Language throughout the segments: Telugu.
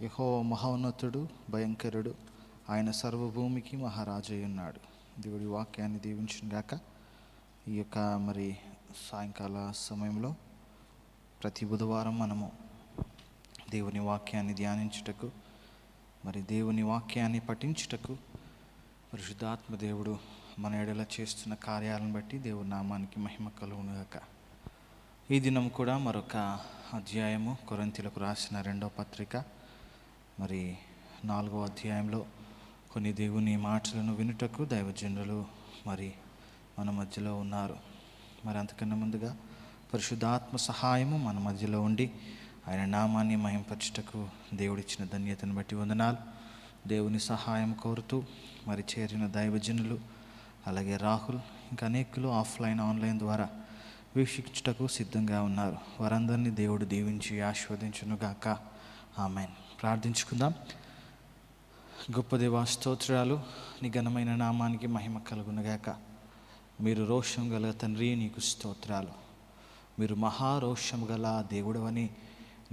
యెహోవా మహోన్నతుడు, భయంకరుడు, ఆయన సర్వభూమికి మహారాజు అయి ఉన్నాడు. దేవుడి వాక్యాన్ని దీవించును గాక. ఈ యొక్క సాయంకాల సమయంలో ప్రతి బుధవారం మనము దేవుని వాక్యాన్ని ధ్యానించుటకు, దేవుని వాక్యాన్ని పఠించుటకు పరిశుద్ధాత్మ దేవుడు మన ఎడల చేస్తున్న కార్యాలను బట్టి దేవుని నామానికి మహిమ కలుగును గాక. ఈ దినం కూడా మరొక అధ్యాయము, కొరింథీయులకు రాసిన 2వ పత్రిక 4వ అధ్యాయంలో కొన్ని దేవుని మాటలను వినుటకు దైవజనులు మన మధ్యలో ఉన్నారు. అంతకన్నా ముందుగా పరిశుద్ధాత్మ సహాయము మన మధ్యలో ఉండి ఆయన నామాన్ని మహింపరచుటకు దేవుడిచ్చిన ధన్యతను బట్టి వందనాలు. దేవుని సహాయం కోరుతూ చేరిన దైవజనులు, అలాగే రాహుల్, ఇంకా అనేకులు ఆఫ్లైన్ ఆన్లైన్ ద్వారా వీక్షించుటకు సిద్ధంగా ఉన్నారు. వారందరినీ దేవుడు దీవించి ఆశీర్వదించునుగాక. ఆమేన్. ప్రార్థించుకుందాం. గొప్ప దేవా, స్తోత్రాలు. నీ ఘనమైన నామానికి మహిమ కలుగునుగాక. మీరు రోషం గల తండ్రి, నీకు స్తోత్రాలు. మీరు మహారోషం గల దేవుడవని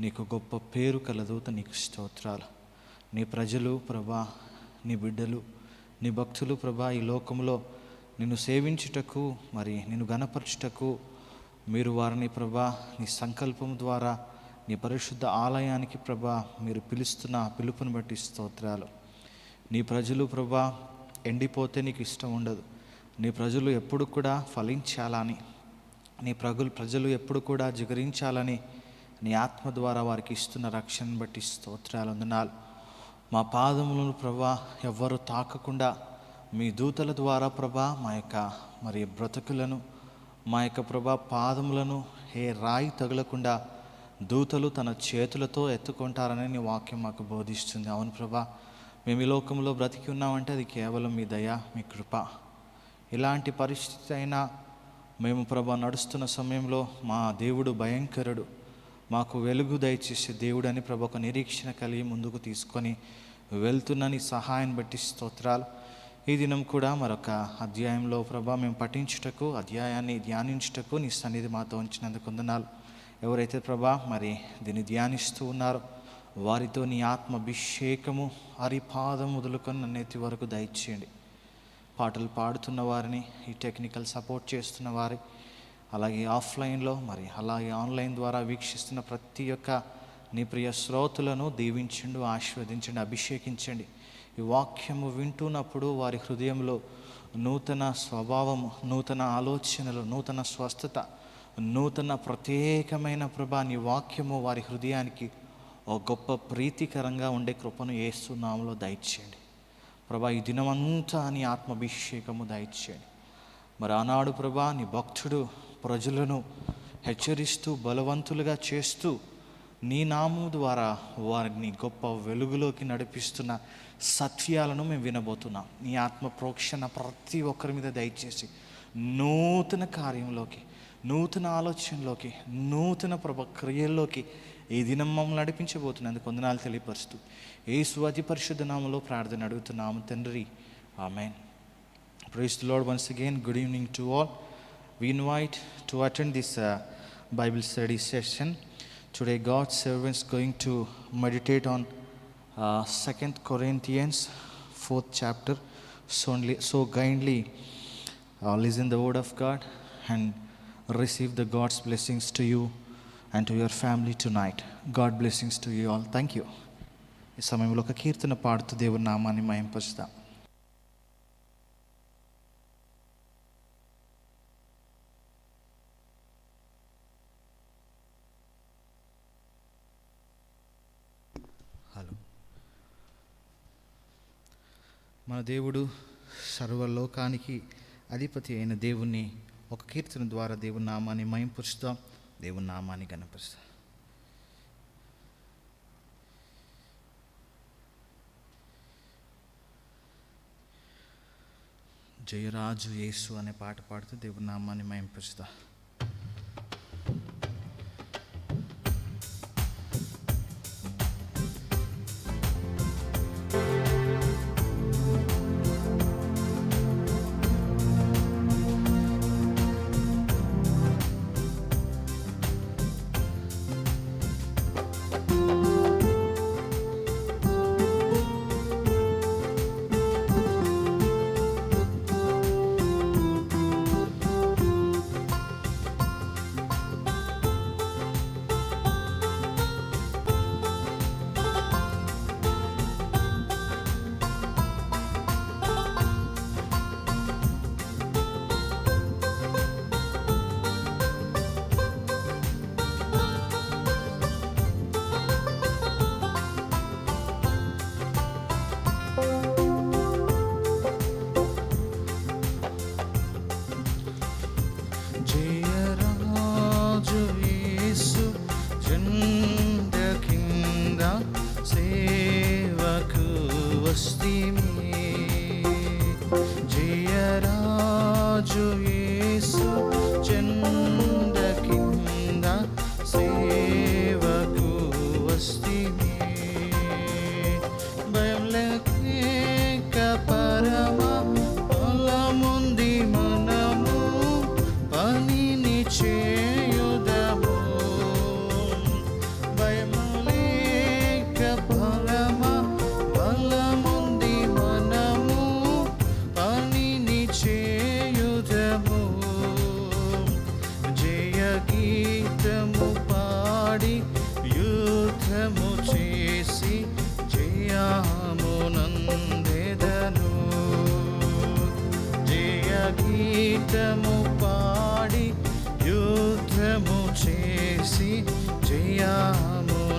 నీకు గొప్ప పేరు కలదు. నీకు స్తోత్రాలు. నీ ప్రజలు ప్రభా, నీ బిడ్డలు, నీ భక్తులు ప్రభా, ఈ లోకంలో నిన్ను సేవించుటకు నిన్ను ఘనపరచుటకు మీరు వారిని ప్రభా నీ సంకల్పం ద్వారా నీ పరిశుద్ధ ఆలయానికి ప్రభా మీరు పిలుస్తున్న పిలుపుని బట్టి స్తోత్రాలు. నీ ప్రజలు ప్రభా ఎండిపోతే నీకు ఇష్టం ఉండదు. నీ ప్రజలు ఎప్పుడు కూడా ఫలించాలని, నీ ప్రజలు ఎప్పుడు కూడా జిగరించాలని నీ ఆత్మ ద్వారా వారికి ఇస్తున్న రక్షణను బట్టి స్తోత్రాలు, వందనాలు. మా పాదములను ప్రభా ఎవ్వరు తాకకుండా మీ దూతల ద్వారా ప్రభా మా యొక్క బ్రతుకులను, మా యొక్క ప్రభా పాదములను ఏ రాయి తగలకుండా దూతలు తన చేతులతో ఎత్తుకుంటారని నీ వాక్యం మాకు బోధిస్తుంది. అవును ప్రభా, మేము ఈ లోకంలో బ్రతికి ఉన్నామంటే అది కేవలం మీ దయ, మీ కృప. ఇలాంటి పరిస్థితి అయినా మేము ప్రభా నడుస్తున్న సమయంలో మా దేవుడు భయంకరుడు, మాకు వెలుగు దయచేసే దేవుడు అని ప్రభా ఒక నిరీక్షణ కలిగి ముందుకు తీసుకొని వెళ్తున్న నీ సహాయాన్ని బట్టి స్తోత్రాలు. ఈ దినం కూడా మరొక అధ్యాయంలో ప్రభా మేము పఠించుటకు, అధ్యాయాన్ని ధ్యానించుటకు నీ సన్నిధి మాతో ఉంచినందుకు వందనాలు. ఎవరైతే ప్రభా దీన్ని ధ్యానిస్తూ ఉన్నారో వారితో నీ ఆత్మ అభిషేకము అరిపాదం మొదలుకొని నన్నెత్తి వరకు దయచేయండి. పాటలు పాడుతున్న వారిని, ఈ టెక్నికల్ సపోర్ట్ చేస్తున్న వారి, అలాగే ఆఫ్లైన్లో అలాగే ఆన్లైన్ ద్వారా వీక్షిస్తున్న ప్రతి ఒక్క నీ ప్రియ శ్రోతలను దీవించండి, ఆశీర్వదించండి, అభిషేకించండి. ఈ వాక్యము వింటున్నప్పుడు వారి హృదయంలో నూతన స్వభావము, నూతన ఆలోచనలు, నూతన స్వస్థత, నూతన ప్రత్యేకమైన ప్రభా నీ వాక్యము వారి హృదయానికి ఒక గొప్ప ప్రీతికరంగా ఉండే కృపను యేసు నామములో దయచేయండి ప్రభా. ఈ దినమంతా నీ ఆత్మాభిషేకము దయచేయండి. ఆనాడు ప్రభా నీ భక్తుడు ప్రజలను హెచ్చరిస్తూ బలవంతులుగా చేస్తూ నీ నామము ద్వారా వారిని గొప్ప వెలుగులోకి నడిపిస్తున్న సత్యాలను మేము వినబోతున్నాం. నీ ఆత్మ ప్రోక్షణ ప్రతి ఒక్కరి మీద దయచేసి నూతన కార్యంలోకి, నూతన ఆలోచనలోకి, నూతన క్రియల్లోకి ఈ దినం మమ్మల్ని నడిపించబోతున్నందుకు వందనాలు తెలియపరుస్తూ యేసు అతి పరిశుద్ధ నామములో ప్రార్థన అడుగుతున్నాము తండ్రి. ఆమేన్. Praise the Lord once again. Good evening to all. We invite to attend this Bible study session. Today God's servants going to meditate on 2 Corinthians 4th chapter. So kindly listen the word of God and receive the God's blessings to you and to your family tonight. God blessings to you all. Thank you. ఈ సమయంలో ఒక కీర్తన పాడుతూ దేవుని నామాన్ని మహింపరుస్తాం. హలో. మన దేవుడు సర్వలోకానికి అధిపతి అయిన దేవుణ్ణి ఒక కీర్తన ద్వారా దేవుని నామాన్ని మహింపరుస్తాం, దేవుని నామాన్ని ఘనపరుస్తాం. జయరాజు యేసు అనే పాట పాడుతూ దేవుని నామాన్ని మహింపరుస్తాం. వస్తిమి. జయరాజు యేసు చెంద కింద సేవకు వస్తిమి. భయం లేక పరమ ఫలముంది మనము పనిని చేయుదము. భయము లేక పరమ ఫలముంది మనము పనిని చేయుదము. జయ గీతము పాడి యుద్ధము చేసి జయమునందెదను. జయ గీతము పాడి యుద్ధము చేసి జయమునందెదను.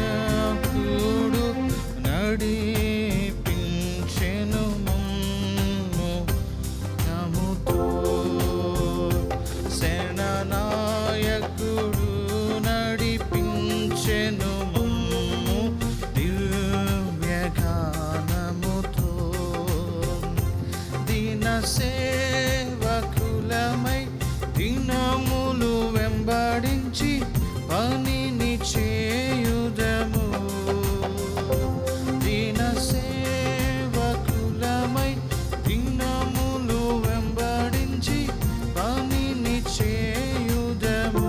సేననాయకుడు నడిపించెను మమ్ము జ్ఞానముతో. సేననాయకుడు నడిపించెను మమ్ము దివ్యగానముతో. దీన సేవకులమై దినములు వెంబడించి పనిని చేయుదము. దీన సేవకులమై దినములు వెంబడించి పనిని చేయుదము.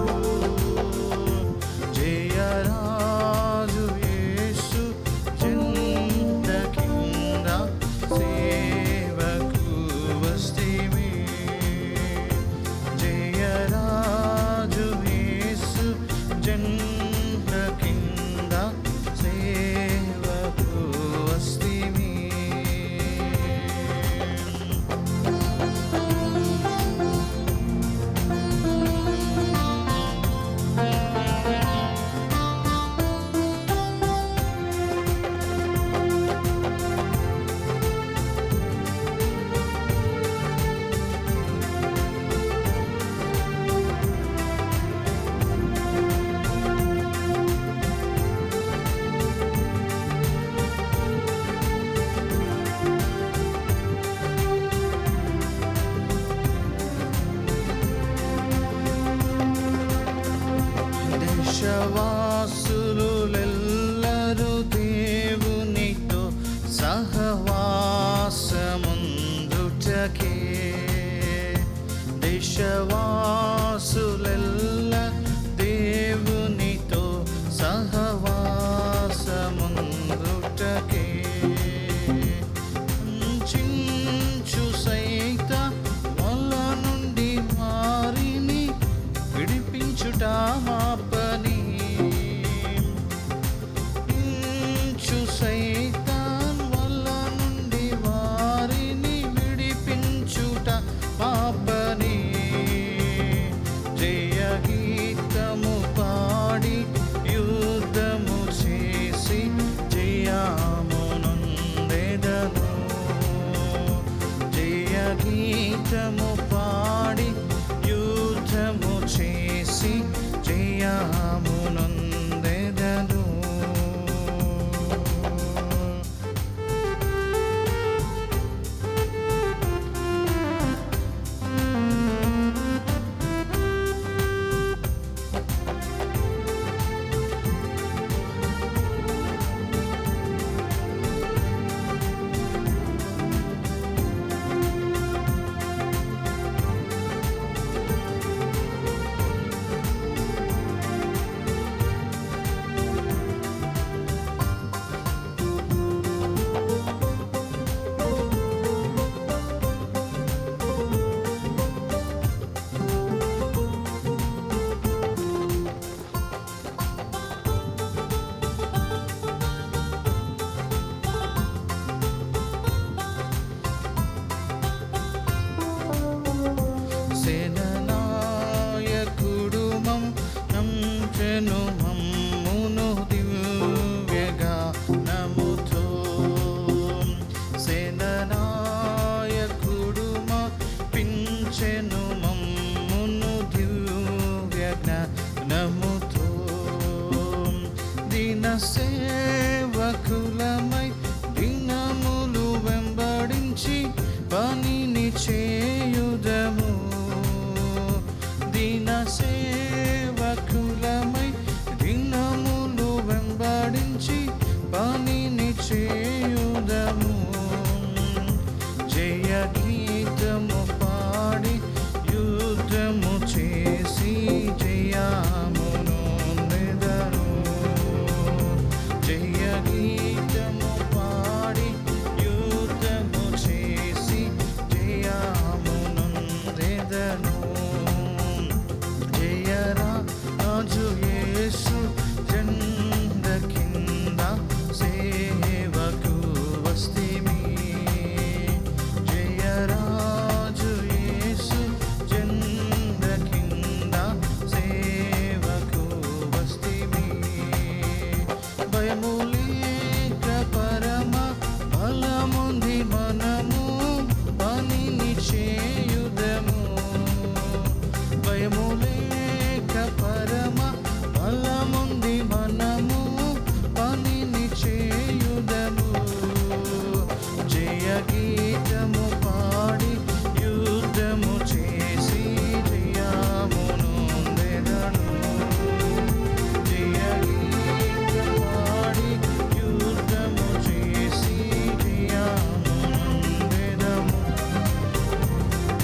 జయరాజు యేసు చెంద కింద సేవకు వస్తిమి. జయరాజు యేసు చెంద కింద సేవకు వస్తిమి. దేశవాసులెల్లరూ దేవునితో సహవాసముందుటకే. దేశవాసులెల్ల దేవునితో సహవాసముందుటకే. చించు సైత వల నుండి వారిని విడిపించుట మా పని. సైతాన్ వల్ల నుండి వారిని విడిపించుట మా పని. జయ గీతము పాడి యుద్ధము చేసి జయమునందెదను. జయ గీతము పాడి యుద్ధము చేసి జయమునందెదను. దీన సేవకులమై దినములు వెంబడించి పనిని చేయుదము. దీన సేవకులమై దినములు వెంబడించి పనిని చేయుదము. జయ గీతము పాడి యుద్ధము చేసి జయమును నెదను. జయ గీతము పాడి యుద్ధము చేసి జయమును నెదను. జయరాజు యేసు జెండ కింద సేవకు వస్తిమి. జయరాజు యేసు జెండ కింద సేవకు వస్తిమి. భయము లేక పరమ బలముంది మనము పనిని చేయుదము. భయము లేక పరమ బలముంది మనము పనిని చేయుదము. జయ గీతము పాడి యుద్ధము చేసి జయమును నెదను. జయ గీతము పాడి యుద్ధము చేసి జయమును నెదము.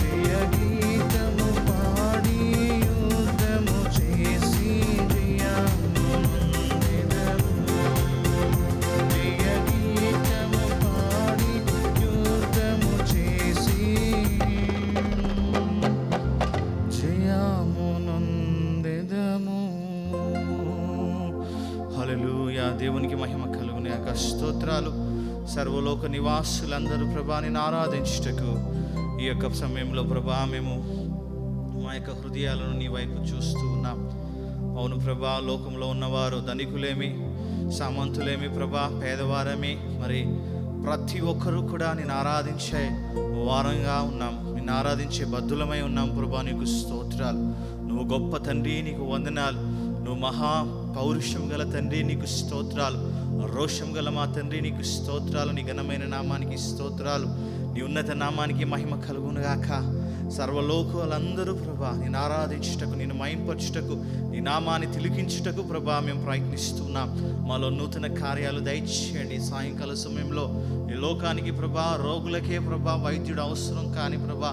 జయ గీతము పాడి యుద్ధము చేసి జయమును నెదము. జయ గీతము పాడి యుద్ధము చేసి జయమునొందెదము. హల్లెలూయా. దేవునికి మహిమ కలుగును గాక. స్తోత్రాలు. సర్వలోక నివాసులందరూ ప్రభాని ఆరాధించుటకు ఈ యొక్క సమయంలో ప్రభా మేము మా యొక్క హృదయాలను నీ వైపు చూస్తూ ఉన్నాం. అవును ప్రభా, లోకంలో ఉన్నవారు ధనికులేమి సామంతులేమి ప్రభా, పేదవారమే, మరి ప్రతి ఒక్కరూ కూడా నేను ఆరాధించే వారంగా ఉన్నాం. నిన్ను ఆరాధించే బద్దులమై ఉన్నాం ప్రభా. నీకు స్తోత్రాలు. నువ్వు గొప్ప తండ్రి, నీకు వందనాలు. నువ్వు మహా పౌరుషం గల తండ్రి, నీకు స్తోత్రాలు. రోషం గల మా తండ్రి, నీకు స్తోత్రాలు. నీ ఘనమైన నామానికి స్తోత్రాలు. నీ ఉన్నత నామానికి మహిమ కలుగునుగాక. సర్వలోకులందరూ ప్రభా నేను ఆరాధించుటకు, నేను మహింపరచుటకు, నీ నామాన్ని తిలికించుటకు ప్రభా మేము ప్రయత్నిస్తున్నాం. మాలో నూతన కార్యాలు దయచేయండి. సాయంకాల సమయంలో ఈ లోకానికి ప్రభా, రోగులకే ప్రభా వైద్యుడు అవసరం, కానీ ప్రభా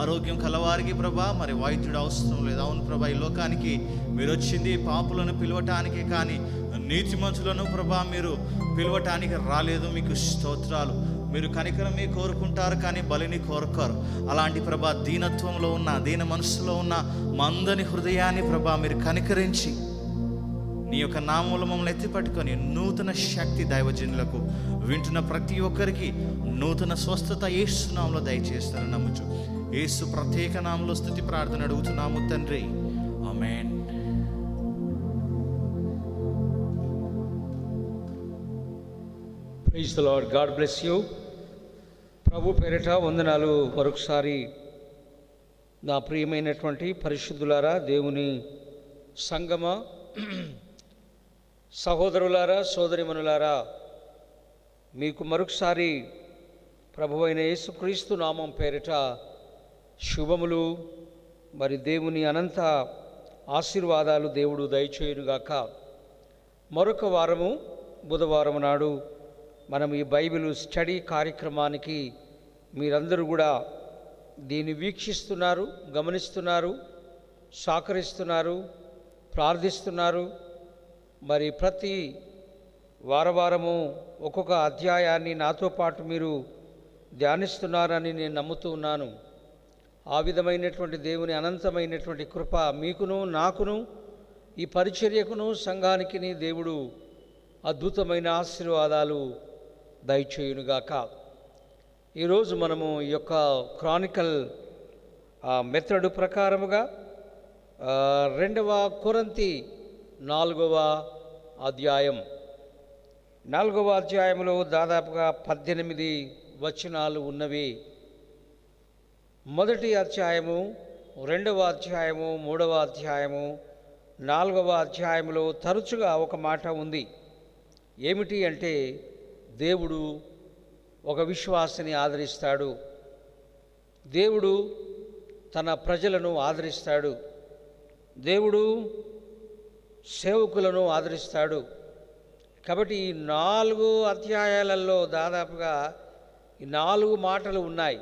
ఆరోగ్యం కలవారికి ప్రభా మరి వైద్యుడు అవసరం లేదు. అవును ప్రభా, ఈ లోకానికి మీరు వచ్చింది పాపులను పిలవటానికే, కానీ నీతిమంతులను ప్రభా మీరు పిలవటానికి రాలేదు. మీకు స్తోత్రాలు. మీరు కనికరమే కోరుకుంటారు, కానీ బలిని కోరుకోరు. అలాంటి ప్రభా దీనత్వంలో ఉన్న, దీన మనసులో ఉన్న మా అందరి హృదయాన్ని ప్రభా మీరు కనికరించి నీ యొక్క నామములో మమ్మల్ని ఎత్తిపట్టుకొని నూతన శక్తి దైవజనులకు, వింటున్న ప్రతి ఒక్కరికి నూతన స్వస్థత యేసు నామములో దయచేస్తారని నమ్ముచు యేసు ప్రత్యేక నామములో స్తుతి ప్రార్థన అడుగుతున్నాము తండ్రి. ఆమేన్. Praise the Lord. God bless you. ప్రభు పేరిట వందనాలు. మరొకసారి నా ప్రియమైనటువంటి పరిశుద్ధులారా, దేవుని సంగమ, సహోదరులారా, సోదరిమణులారా, మీకు మరొకసారి ప్రభువైన యేసుక్రీస్తు నామం పేరిట శుభములు, మరి దేవుని అనంత ఆశీర్వాదాలు దేవుడు దయచేయునుగాక. మరొక వారము బుధవారం నాడు మనం ఈ బైబిల్ స్టడీ కార్యక్రమానికి మీరందరూ కూడా దీన్ని వీక్షిస్తున్నారు, గమనిస్తున్నారు, సహకరిస్తున్నారు, ప్రార్థిస్తున్నారు. మరి ప్రతి వారము ఒక్కొక్క అధ్యాయాన్ని నాతో పాటు మీరు ధ్యానిస్తున్నారని నేను నమ్ముతూ ఉన్నాను. ఆ విధమైనటువంటి దేవుని అనంతమైనటువంటి కృప మీకును, నాకును, ఈ పరిచర్యకును, సంఘానికి దేవుడు అద్భుతమైన ఆశీర్వాదాలు దయచేయునుగాక. ఈరోజు మనము ఈ యొక్క క్రానికల్ మెథడ్ ప్రకారముగా 2వ కొరింథీ 4వ అధ్యాయం 4వ అధ్యాయంలో దాదాపుగా 18 వచనాలు ఉన్నవి. మొదటి అధ్యాయము, 2వ అధ్యాయము, 3వ అధ్యాయము, 4వ అధ్యాయంలో తరచుగా ఒక మాట ఉంది. ఏమిటి అంటే దేవుడు ఒక విశ్వాసిని ఆదరిస్తాడు, దేవుడు తన ప్రజలను ఆదరిస్తాడు, దేవుడు సేవకులను ఆదరిస్తాడు. కాబట్టి ఈ 4 అధ్యాయాలలో దాదాపుగా ఈ 4 మాటలు ఉన్నాయి.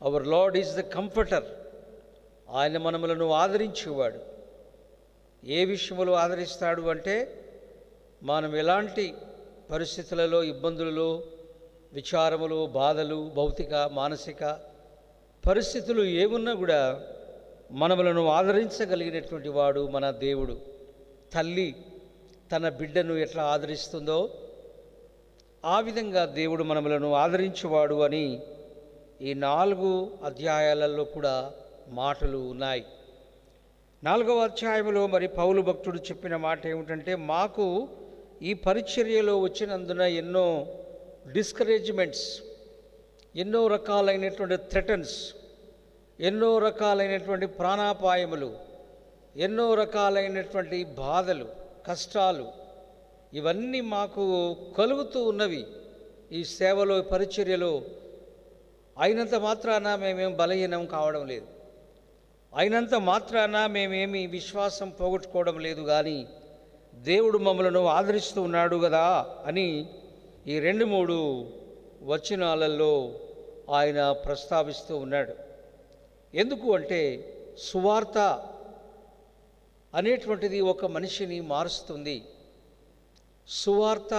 Our lord is the comforter. ఆయన మనములను ఆదరించేవాడు. ఏ విషయంలో ఆదరిస్తాడు అంటే, మనం ఎలాంటి పరిస్థితులలో, ఇబ్బందులలో, విచారములు, బాధలు, భౌతిక మానసిక పరిస్థితులు ఏమున్నా కూడా మనములను ఆదరించగలిగినటువంటి వాడు మన దేవుడు. తల్లి తన బిడ్డను ఎట్లా ఆదరిస్తుందో ఆ విధంగా దేవుడు మనములను ఆదరించేవాడు అని ఈ 4 అధ్యాయాలలో కూడా మాటలు ఉన్నాయి. 4వ అధ్యాయంలో మరి పౌలు భక్తుడు చెప్పిన మాట ఏమిటంటే, మాకు ఈ పరిచర్యలో వచ్చినందున ఎన్నో డిస్కరేజ్మెంట్స్, ఎన్నో రకాలైనటువంటి థ్రెటన్స్, ఎన్నో రకాలైనటువంటి ప్రాణాపాయములు, ఎన్నో రకాలైనటువంటి బాధలు, కష్టాలు ఇవన్నీ మాకు కలుగుతూ ఉన్నవి ఈ సేవలో, పరిచర్యలో. అయినంత మాత్రాన మేమేం బలహీనం కావడం లేదు, అయినంత మాత్రాన మేమేమి విశ్వాసం పోగొట్టుకోవడం లేదు, కానీ దేవుడు మమ్మలను ఆదరిస్తూ ఉన్నాడు కదా అని ఈ 2-3 వచనాలలో ఆయన ప్రస్తావిస్తూ ఉన్నాడు. ఎందుకు అంటే, సువార్త అనేటువంటిది ఒక మనిషిని మారుస్తుంది. సువార్త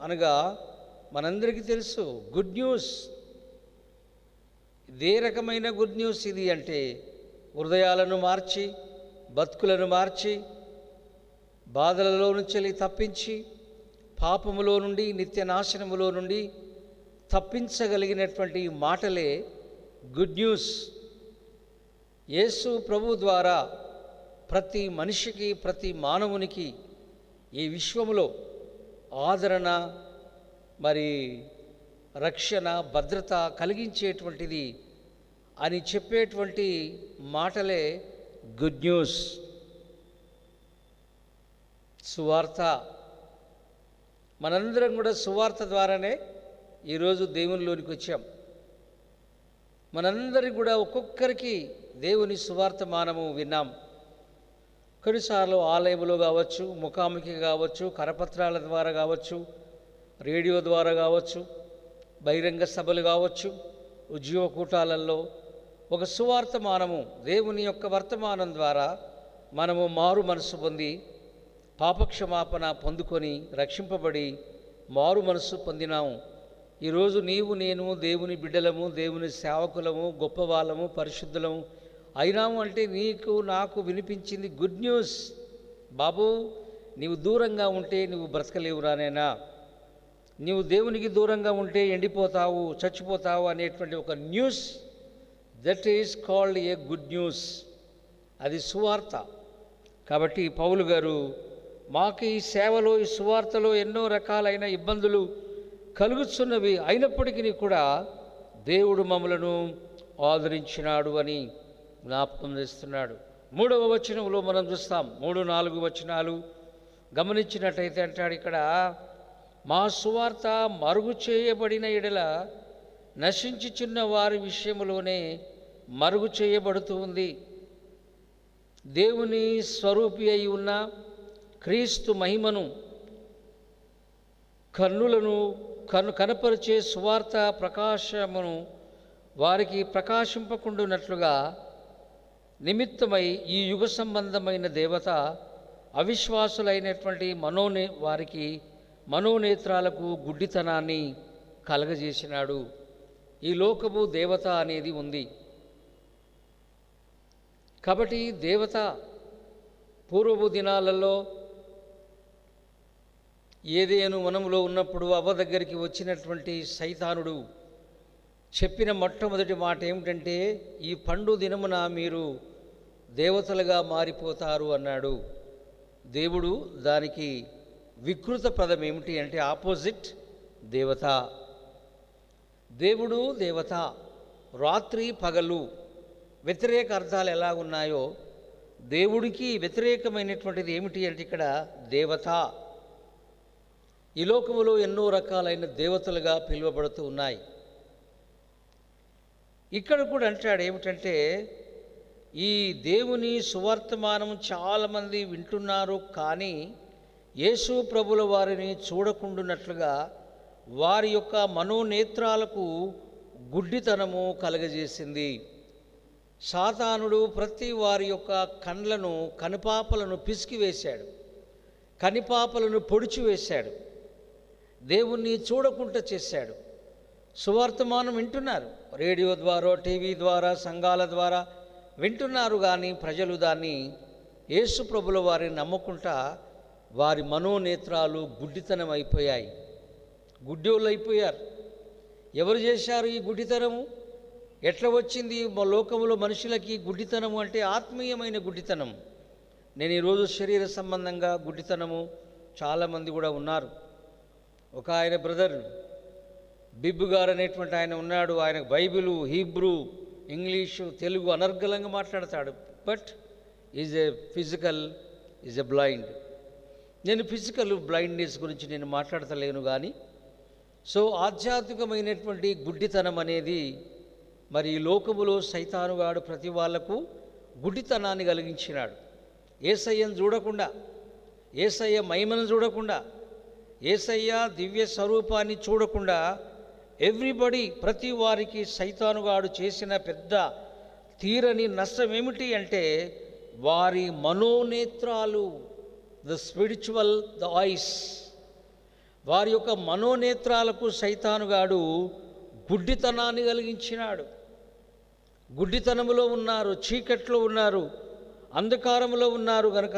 అనగా మనందరికీ తెలుసు, గుడ్ న్యూస్. ఇదే రకమైన గుడ్ న్యూస్ ఇది అంటే, హృదయాలను మార్చి, బతుకులను మార్చి, బాధలలో నుంచి తప్పించి, పాపములో నుండి, నిత్య నాశనములో నుండి తప్పించగలిగినటువంటి మాటలే గుడ్ న్యూస్. యేసు ప్రభు ద్వారా ప్రతి మనిషికి, ప్రతి మానవునికి ఈ విశ్వములో ఆదరణ, మరి రక్షణ, భద్రత కలిగించేటువంటిది అని చెప్పేటువంటి మాటలే గుడ్ న్యూస్, సువార్త. మనందరం కూడా సువార్త ద్వారానే ఈరోజు దేవునిలోనికి వచ్చాం. మనందరికి కూడా ఒక్కొక్కరికి దేవుని సువార్త మనము విన్నాం. కొన్నిసార్లు ఆలయంలో కావచ్చు, ముఖాముఖి కావచ్చు, కరపత్రాల ద్వారా కావచ్చు, రేడియో ద్వారా కావచ్చు, బహిరంగ సభలు కావచ్చు, ఉద్యోగ కూటాలలో ఒక సువార్త మనము దేవుని యొక్క వర్తమానం ద్వారా మనము మారు మనసు పొంది, పాపక్షమాపణ పొందుకొని, రక్షింపబడి మారు మనసు పొందినాము. ఈరోజు నీవు నేను దేవుని బిడ్డలము, దేవుని సేవకులము, గొప్పవాళ్ళము, పరిశుద్ధులము అయినాము అంటే నీకు నాకు వినిపించింది గుడ్ న్యూస్. బాబు, నీవు దూరంగా ఉంటే నువ్వు బ్రతకలేవురా నాయనా, నీవు దేవునికి దూరంగా ఉంటే ఎండిపోతావు, చచ్చిపోతావు అనేటువంటి ఒక news, that is called a good news. అది సువార్త. కాబట్టి పౌలు గారు, మాకు ఈ సేవలో, ఈ సువార్తలో ఎన్నో రకాలైన ఇబ్బందులు కలుగుతున్నవి, అయినప్పటికీ కూడా దేవుడు మమ్మలను ఆదరించినాడు అని జ్ఞాపకం చేస్తున్నాడు. 3వ వచనంలో మనం చూస్తాం, 3-4 వచనాలు గమనించినట్టయితే అంటాడు ఇక్కడ, మా సువార్త మరుగు చేయబడిన ఎడల నశించుచున్న వారి విషయంలోనే మరుగు చేయబడుతూ ఉంది. దేవుని స్వరూపి అయి ఉన్న క్రీస్తు మహిమను కనపరిచే సువార్త ప్రకాశమును వారికి ప్రకాశింపకుండునట్లుగా నిమిత్తమై ఈ యుగ సంబంధమైన దేవత అవిశ్వాసులైనటువంటి వారికి మనోనేత్రాలకు గుడ్డితనాన్ని కలగజేసినాడు. ఈ లోకము దేవత అనేది ఉంది. కాబట్టి దేవత పూర్వపు దినాలలో ఏదేను వనములో ఉన్నప్పుడు అవ్వ దగ్గరికి వచ్చినటువంటి సైతానుడు చెప్పిన మొట్టమొదటి మాట ఏమిటంటే, ఈ పండు దినమున మీరు దేవతలుగా మారిపోతారు అన్నాడు. దేవుడు దానికి వికృత పదం ఏమిటి అంటే ఆపోజిట్, దేవత. దేవుడు దేవత, రాత్రి పగలు వ్యతిరేక అర్థాలు ఎలా ఉన్నాయో దేవుడికి వ్యతిరేకమైనటువంటిది ఏమిటి అంటే ఇక్కడ దేవత. ఈ లోకములో ఎన్నో రకాలైన దేవతలుగా పిలువబడుతూ ఉన్నాయి. ఇక్కడ కూడా అంటాడు ఏమిటంటే, ఈ దేవుని సువర్తమానం చాలామంది వింటున్నారు, కానీ యేసు ప్రభుల వారిని చూడకుండునట్లుగా వారి యొక్క మనోనేత్రాలకు గుడ్డితనము కలగజేసింది. సాతానుడు ప్రతి వారి యొక్క కండ్లను, కనుపాపలను పిసికివేశాడు, కనిపాపలను పొడిచివేశాడు, దేవుణ్ణి చూడకుండా చేశాడు. సువార్తమానం వింటున్నారు, రేడియో ద్వారా, టీవీ ద్వారా, సంఘాల ద్వారా వింటున్నారు, కానీ ప్రజలు దాన్ని, యేసు ప్రభుల వారిని నమ్మకుండా వారి మనోనేత్రాలు గుడ్డితనం అయిపోయాయి, గుడ్డోళ్ళు అయిపోయారు. ఎవరు చేశారు ఈ గుడ్డితనము? ఎట్లా వచ్చింది లోకంలో మనుషులకి గుడ్డితనము? అంటే ఆత్మీయమైన గుడ్డితనం. నేను ఈరోజు శరీర సంబంధంగా గుడ్డితనము చాలామంది కూడా ఉన్నారు. ఒక ఆయన బ్రదర్ బిబ్బు గారు అనేటువంటి ఆయన ఉన్నాడు. ఆయన బైబిలు, హీబ్రూ, ఇంగ్లీషు, తెలుగు అనర్గళంగా మాట్లాడతాడు. But is a blind. నేను ఫిజికల్ బ్లైండ్నెస్ గురించి నేను మాట్లాడతలేను, కానీ ఆధ్యాత్మికమైనటువంటి గుడ్డితనం అనేది మరి ఈ లోకములో సైతానుగాడు ప్రతి వాళ్లకు గుడ్డితనాన్ని కలిగించినాడు. యేసయ్యను చూడకుండా, యేసయ్య మహిమను చూడకుండా, యేసయ్య దివ్య స్వరూపాన్ని చూడకుండా ఎవ్రీబడి, ప్రతి వారికి సైతానుగాడు చేసిన పెద్ద తీరని నష్టం ఏమిటి అంటే వారి మనోనేత్రాలు, ద ఐస్, వారి యొక్క మనోనేత్రాలకు సైతానుగాడు గుడ్డితనాన్ని కలిగించినాడు. గుడ్డితనములో ఉన్నారు, చీకట్లో ఉన్నారు, అంధకారంలో ఉన్నారు గనక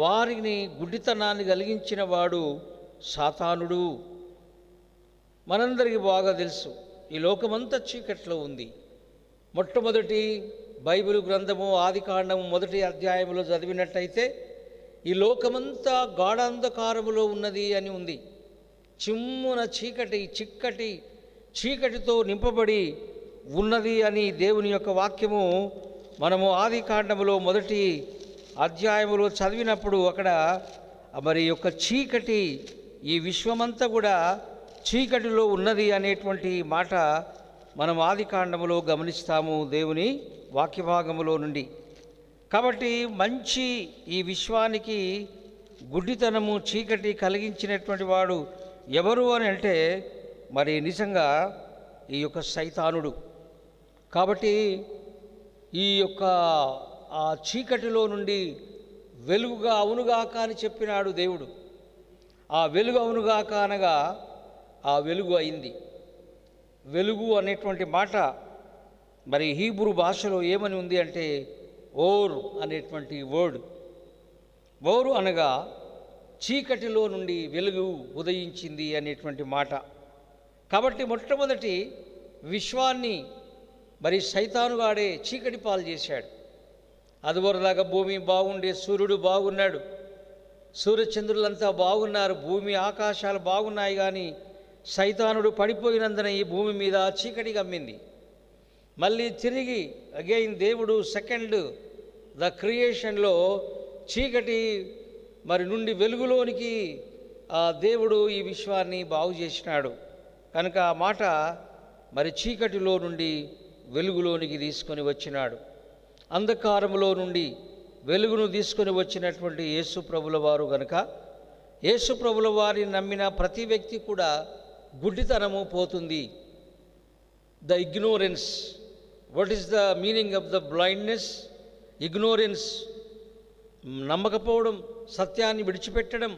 వారిని గుడ్డితనాన్ని కలిగించిన వాడు సాతానుడు. మనందరికీ బాగా తెలుసు, ఈ లోకమంతా చీకట్లో ఉంది. మొట్టమొదటి బైబిల్ గ్రంథము ఆదికాండము 1వ అధ్యాయంలో చదివినట్టయితే ఈ లోకమంతా గాఢాంధకారములో ఉన్నది అని ఉంది. చిమ్మున చిక్కటి చీకటితో నింపబడి ఉన్నది అని దేవుని యొక్క వాక్యము మనము ఆదికాండములో 1వ అధ్యాయములో చదివినప్పుడు అక్కడ మరి యొక్క చీకటి, ఈ విశ్వమంతా కూడా చీకటిలో ఉన్నది అనేటువంటి మాట మనం ఆదికాండములో గమనిస్తాము దేవుని వాక్యభాగములో నుండి. కాబట్టి మంచి ఈ విశ్వానికి గుడ్డితనము, చీకటి కలిగించినటువంటి వాడు ఎవరు అని అంటే మరి నిజంగా ఈ యొక్క సైతానుడు. కాబట్టి ఈ యొక్క ఆ చీకటిలో నుండి వెలుగుగా అవునుగాక అని చెప్పినాడు దేవుడు. ఆ వెలుగు అవునుగాక అనగా ఆ వెలుగు అయింది. వెలుగు అనేటువంటి మాట మరి హీబ్రూ భాషలో ఏమని ఉంది అంటే ఓర్ అనేటువంటి వర్డ్. ఓరు అనగా చీకటిలో నుండి వెలుగు ఉదయించింది అనేటువంటి మాట. కాబట్టి మొట్టమొదటి విశ్వాన్ని మరి సైతానుగాడే చీకటి పాలు చేశాడు. అదివరదాకా భూమి బాగుండే, సూర్యుడు బాగున్నాడు, సూర్యచంద్రులంతా బాగున్నారు, భూమి ఆకాశాలు బాగున్నాయి, కానీ సైతానుడు పడిపోయినందున ఈ భూమి మీద చీకటి గమ్మింది. మళ్ళీ తిరిగి అగైన్ దేవుడు సెకండ్ ద క్రియేషన్లో చీకటి మరి నుండి వెలుగులోనికి ఆ దేవుడు ఈ విశ్వాన్ని బాగు చేసినాడు. కనుక ఆ మాట మరి చీకటిలో నుండి వెలుగులోనికి తీసుకొని వచ్చినాడు. అంధకారములో నుండి వెలుగును తీసుకొని వచ్చినటువంటి యేసు ప్రభుల వారు గనుక యేసు ప్రభుల వారిని నమ్మిన ప్రతి వ్యక్తి కూడా గుడ్డితనము పోతుంది. The ignorance, what is the meaning of the blindness? Ignorance, నమ్మకపోవడం, సత్యాన్ని విడిచిపెట్టడం,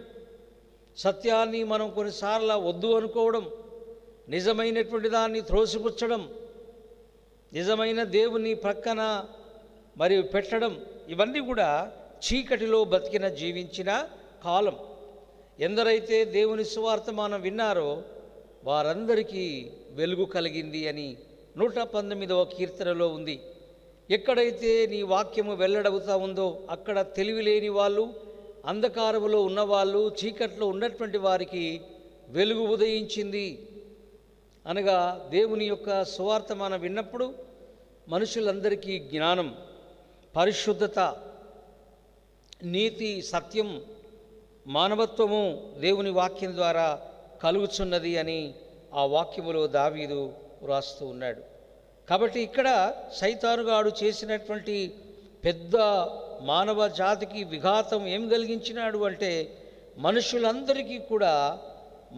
సత్యాన్ని మనం కొన్నిసార్లు వద్దు అనుకోవడం, నిజమైనటువంటి దాన్ని త్రోసిపుచ్చడం, నిజమైన దేవుని ప్రక్కన మరి పెట్టడం, ఇవన్నీ కూడా చీకటిలో బతికిన జీవించిన కాలం. ఎందరైతే దేవుని సువార్తమానం విన్నారో వారందరికీ వెలుగు కలిగింది అని 119వ కీర్తనలో ఉంది. ఎక్కడైతే నీ వాక్యము వెల్లడవుతా ఉందో అక్కడ తెలివి లేని వాళ్ళు, అంధకారములో ఉన్నవాళ్ళు, చీకట్లో ఉన్నటువంటి వారికి వెలుగు ఉదయించింది. అనగా దేవుని యొక్క సువార్తమానం విన్నప్పుడు మనుషులందరికీ జ్ఞానం, పరిశుద్ధత, నీతి, సత్యం మానవత్వము దేవుని వాక్యం ద్వారా కలుగుచున్నది అని ఆ వాక్యములో దావీదు వ్రాస్తూ ఉన్నాడు. కాబట్టి ఇక్కడ సైతానుగాడు చేసినటువంటి పెద్ద మానవ జాతికి విఘాతం ఏం కలిగించినాడు అంటే మనుషులందరికీ కూడా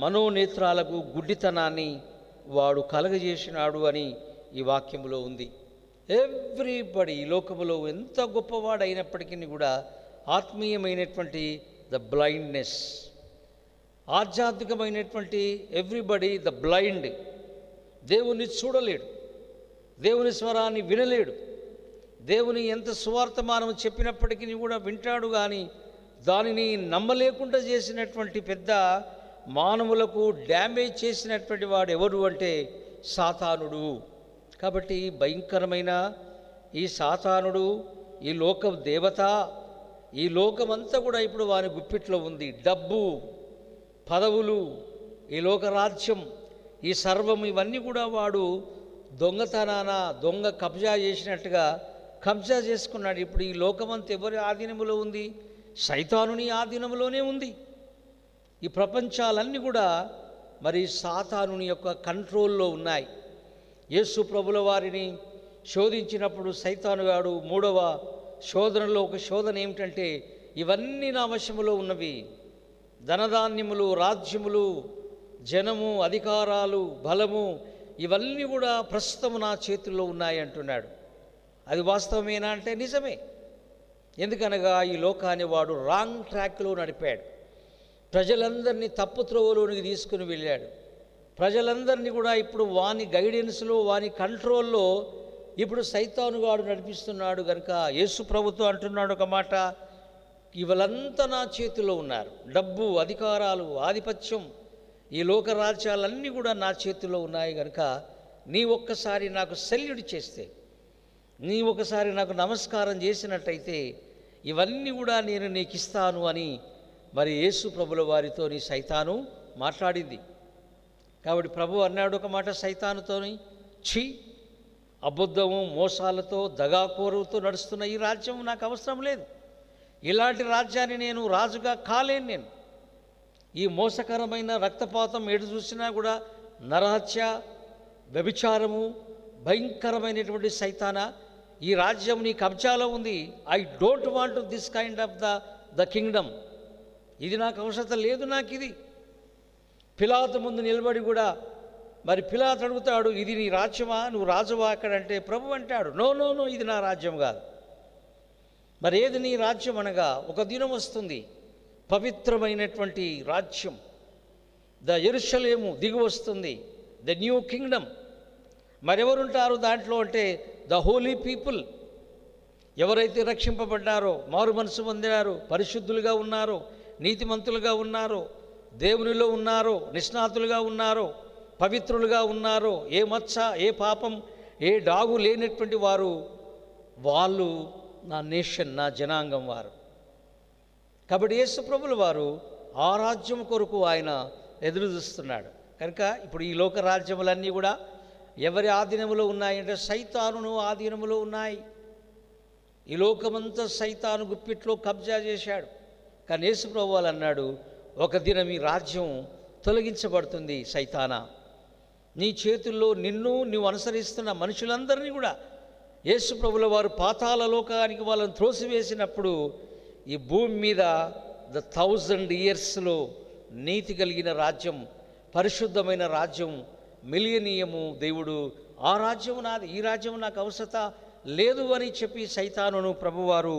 మనోనేత్రాలకు గుడ్డితనాన్ని వాడు కలగజేసినాడు అని ఈ వాక్యములో ఉంది. ఎవ్రీబడి ఈ లోకములో ఎంత గొప్పవాడైనప్పటికీ కూడా ఆత్మీయమైనటువంటి ద బ్లైండ్నెస్, ఆధ్యాత్మికమైనటువంటి ఎవ్రీబడి ద బ్లైండ్, దేవుని చూడలేడు, దేవుని స్వరాన్ని వినలేడు. దేవుని ఎంత సువార్తమానం చెప్పినప్పటికీ కూడా వింటాడు, కానీ దానిని నమ్మలేకుండా చేసినటువంటి పెద్ద మానవులకు డ్యామేజ్ చేసినటువంటి వాడు ఎవరు అంటే సాతానుడు. కాబట్టి భయంకరమైన ఈ సాతానుడు, ఈ లోక దేవత, ఈ లోకమంతా కూడా ఇప్పుడు వాని గుప్పిట్లో ఉంది. డబ్బు, పదవులు, ఈ లోకరాజ్యం, ఈ సర్వం, ఇవన్నీ కూడా వాడు దొంగతనాన దొంగ కబ్జా చేసినట్టుగా కబ్జా చేసుకున్నాడు. ఇప్పుడు ఈ లోకమంతా ఎవరి ఆధీనములో ఉంది? సైతానుని ఆధీనంలోనే ఉంది. ఈ ప్రపంచాలన్నీ కూడా మరి సాతానుని యొక్క కంట్రోల్లో ఉన్నాయి. యేసు ప్రభుల వారిని శోధించినప్పుడు సైతానుగాడు మూడవ శోధనలో ఒక శోధన ఏమిటంటే, ఇవన్నీ నా వశములో ఉన్నవి, ధనధాన్యములు, రాజ్యములు, జనము, అధికారాలు, బలము, ఇవన్నీ కూడా ప్రస్తుతం నా చేతుల్లో ఉన్నాయి అంటున్నాడు. అది వాస్తవమేనా అంటే నిజమే. ఎందుకనగా ఈ లోకాన్ని వాడు రాంగ్ ట్రాక్లో నడిపాడు. ప్రజలందరినీ తప్పు త్రోవలోనికి తీసుకుని వెళ్ళాడు. ప్రజలందరినీ కూడా ఇప్పుడు వాని గైడెన్స్లో, వాని కంట్రోల్లో ఇప్పుడు సైతానుగాడు నడిపిస్తున్నాడు. కనుక యేసు ప్రభుత్వం అంటున్నాడు ఒక మాట, ఇవలంతా నా చేతిలో ఉన్నారు. డబ్బు, అధికారాలు, ఆధిపత్యం, ఈ లోక రాజ్యాలన్నీ కూడా నా చేతిలో ఉన్నాయి. కనుక నీ ఒక్కసారి నాకు సెల్యూట్ చేస్తే, నీ ఒకసారి నాకు నమస్కారం చేసినట్టయితే ఇవన్నీ కూడా నేను నీకు ఇస్తాను అని మరి యేసు ప్రభుల వారితో నీ సైతాను మాట్లాడింది. కాబట్టి ప్రభు అన్నాడు ఒక మాట సైతానుతోని, ఛీ, అబద్ధము, మోసాలతో, దగాకోరుతో నడుస్తున్న ఈ రాజ్యం నాకు అవసరం లేదు. ఇలాంటి రాజ్యాన్ని నేను రాజుగా కాలేను. నేను ఈ మోసకరమైన రక్తపాతం ఎటు చూసినా కూడా నరహత్య, వ్యభిచారము, భయంకరమైనటువంటి సైతానా, ఈ రాజ్యం నీ కబ్జాలో ఉంది. I don't want this kind of the Kingdom. ఇది నాకు అవసరం లేదు. నాకు ఇది పిలాతు ముందు నిలబడి కూడా మరి పిలాతు అడుగుతాడు, ఇది నీ రాజ్యమా, నువ్వు రాజువా అక్కడంటే ప్రభు అంటాడు, నో నో నో, ఇది నా రాజ్యం కాదు. మరి ఏది నీ రాజ్యం అనగా, ఒక దినం వస్తుంది, పవిత్రమైనటువంటి రాజ్యం, ద యెరూషలేము దిగి వస్తుంది, ద న్యూ కింగ్డమ్. మరెవరుంటారు దాంట్లో అంటే ద హోలీ పీపుల్. ఎవరైతే రక్షింపబడ్డారో, మారు మనసు పొందినారో, పరిశుద్ధులుగా ఉన్నారో, నీతిమంతులుగా ఉన్నారో, దేవునిలో ఉన్నారో, నిష్ణాతులుగా ఉన్నారో, పవిత్రులుగా ఉన్నారో, ఏ మచ్చ, ఏ పాపం, ఏ డాగు లేనటువంటి వారు, వాళ్ళు నా నేషన్, నా జనాంగం వారు. కాబట్టి యేసు ప్రభుల వారు ఆ రాజ్యం కొరకు ఆయన ఎదురు చూస్తున్నాడు. కనుక ఇప్పుడు ఈ లోక రాజ్యములన్నీ కూడా ఎవరి ఆధీనములో ఉన్నాయంటే సైతాను ఆధీనములో ఉన్నాయి. ఈ లోకమంతా సైతాను గుప్పిట్లో కబ్జా చేశాడు. కానీ యేసు ప్రభు వాళ్ళు అన్నాడు, ఒక దినం ఈ రాజ్యం తొలగించబడుతుంది. సైతానా, నీ చేతుల్లో నిన్ను నువ్వు అనుసరిస్తున్న మనుషులందరినీ కూడా యేసు ప్రభుల వారు పాతాళ లోకానికి వాళ్ళని త్రోసివేసినప్పుడు ఈ భూమి మీద ద 1000 yearsలో నీతి కలిగిన రాజ్యం, పరిశుద్ధమైన రాజ్యం, మిలియనీయము దేవుడు, ఆ రాజ్యం నాది, ఈ రాజ్యం నాకు అవసరత లేదు అని చెప్పి సైతానును ప్రభువారు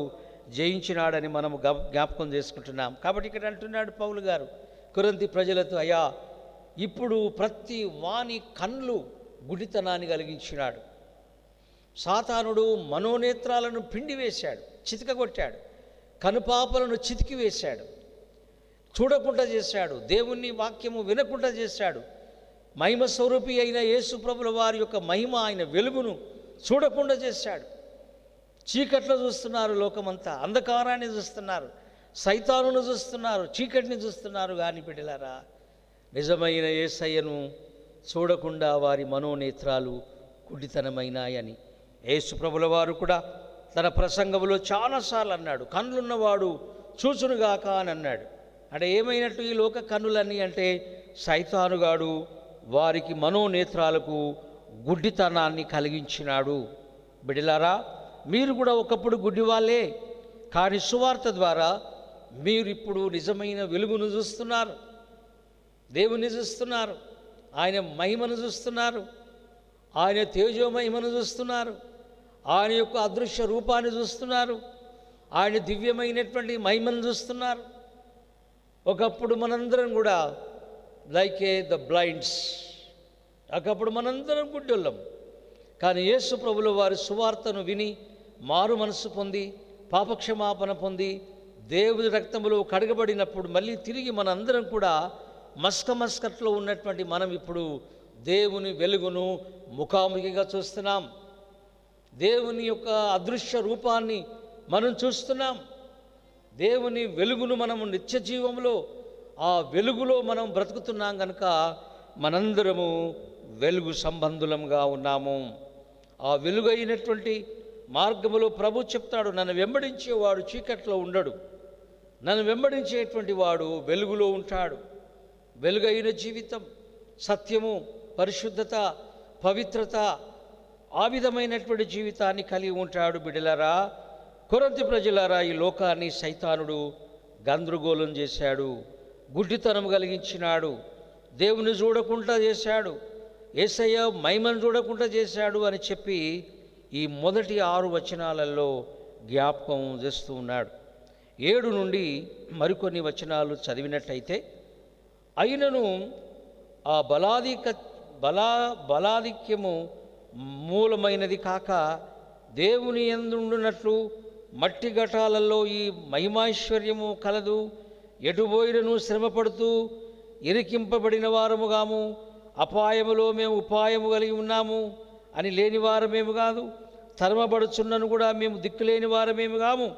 జయించినాడని మనము జ్ఞాపకం చేసుకుంటున్నాం. కాబట్టి ఇక్కడ అంటున్నాడు పౌలు గారు కొరింథీ ప్రజలతో, అయ్యా, ఇప్పుడు ప్రతి వాని కన్ను గుడితనాన్ని కలిగించినాడు. సాతానుడు మనోనేత్రాలను పిండివేశాడు, చితకగొట్టాడు, కనుపాపలను చితికివేశాడు, చూడకుండా చేశాడు, దేవుని వాక్యము వినకుండా చేశాడు. మహిమ స్వరూపి అయిన యేసు ప్రభుల వారి యొక్క మహిమ, ఆయన వెలుగును చూడకుండా చేశాడు. చీకట్లో చూస్తున్నారు, లోకమంతా అంధకారాన్ని చూస్తున్నారు, సైతానును చూస్తున్నారు, చీకటిని చూస్తున్నారు. కానీ బిడ్డలారా, నిజమైన యేసయ్యను చూడకుండా వారి మనోనేత్రాలు గుడ్డితనమైనాయని యేసు ప్రభుల వారు కూడా తన ప్రసంగంలో చాలాసార్లు అన్నాడు. కన్నులున్నవాడు చూచునుగాక అని అన్నాడు. అంటే ఏమైనట్టు ఈ లోక కన్నులన్నీ అంటే సైతానుగాడు వారికి మనోనేత్రాలకు గుడ్డితనాన్ని కలిగించినాడు. బిడ్డలారా, మీరు కూడా ఒకప్పుడు గుడ్డివాళ్ళే, కానీ సువార్త ద్వారా మీరు ఇప్పుడు నిజమైన వెలుగును చూస్తున్నారు, దేవుని చూస్తున్నారు, ఆయన మహిమను చూస్తున్నారు, ఆయన తేజోమహిమను చూస్తున్నారు, ఆయన యొక్క అదృశ్య రూపాన్ని చూస్తున్నారు, ఆయన దివ్యమైనటువంటి మహిమను చూస్తున్నారు. ఒకప్పుడు మనందరం కూడా లైక్ ద బ్లైండ్స్, ఒకప్పుడు మనందరం గుడ్డోళ్ళం. కానీ యేసు ప్రభుల వారి సువార్తను విని మారు మనసు పొంది పాపక్షమాపణ పొంది దేవుని రక్తములో కడగబడినప్పుడు మళ్ళీ తిరిగి మనందరం కూడా మస్కట్లో ఉన్నటువంటి మనం ఇప్పుడు దేవుని వెలుగును ముఖాముఖిగా చూస్తున్నాం. దేవుని యొక్క అదృశ్య రూపాన్ని మనం చూస్తున్నాం. దేవుని వెలుగును మనము నిత్య జీవంలో ఆ వెలుగులో మనం బ్రతుకుతున్నాం కనుక మనందరము వెలుగు సంబంధులంగా ఉన్నాము. ఆ వెలుగైనటువంటి మార్గములో ప్రభు చెప్తాడు, నన్ను వెంబడించేవాడు చీకట్లో ఉండడు, నన్ను వెంబడించేటువంటి వాడు వెలుగులో ఉంటాడు. వెలుగైన జీవితం, సత్యము, పరిశుద్ధత, పవిత్రత, ఆ విధమైనటువంటి జీవితాన్ని కలిగి ఉంటాడు. బిడ్డలారా, కొరింథీ ప్రజలారా, ఈ లోకాన్ని సైతానుడు గందరగోళం చేశాడు, గుడ్డితనం కలిగించినాడు, దేవుని చూడకుండా చేశాడు, యేసయ్య మహిమను చూడకుండా చేశాడు అని చెప్పి ఈ మొదటి 6 వచనాలలో జ్ఞాపకం చేస్తూ ఉన్నాడు. 7 నుండి మరికొన్ని వచనాలు చదివినట్టయితే, అయినను ఆ బలాధిక్యము మూలమైనది కాక దేవుని యందుండునట్లు మట్టి ఘటాలలో ఈ మహిమైశ్వర్యము కలదు. ఎటుబోయినను శ్రమపడుతూ ఇరికింపబడిన వారముగాము, అపాయములో మేము ఉపాయము కలిగి ఉన్నాము అని లేని వారమేమి కాదు, తరమబడుచున్నను కూడా మేము దిక్కులేని వారమేమి కాము.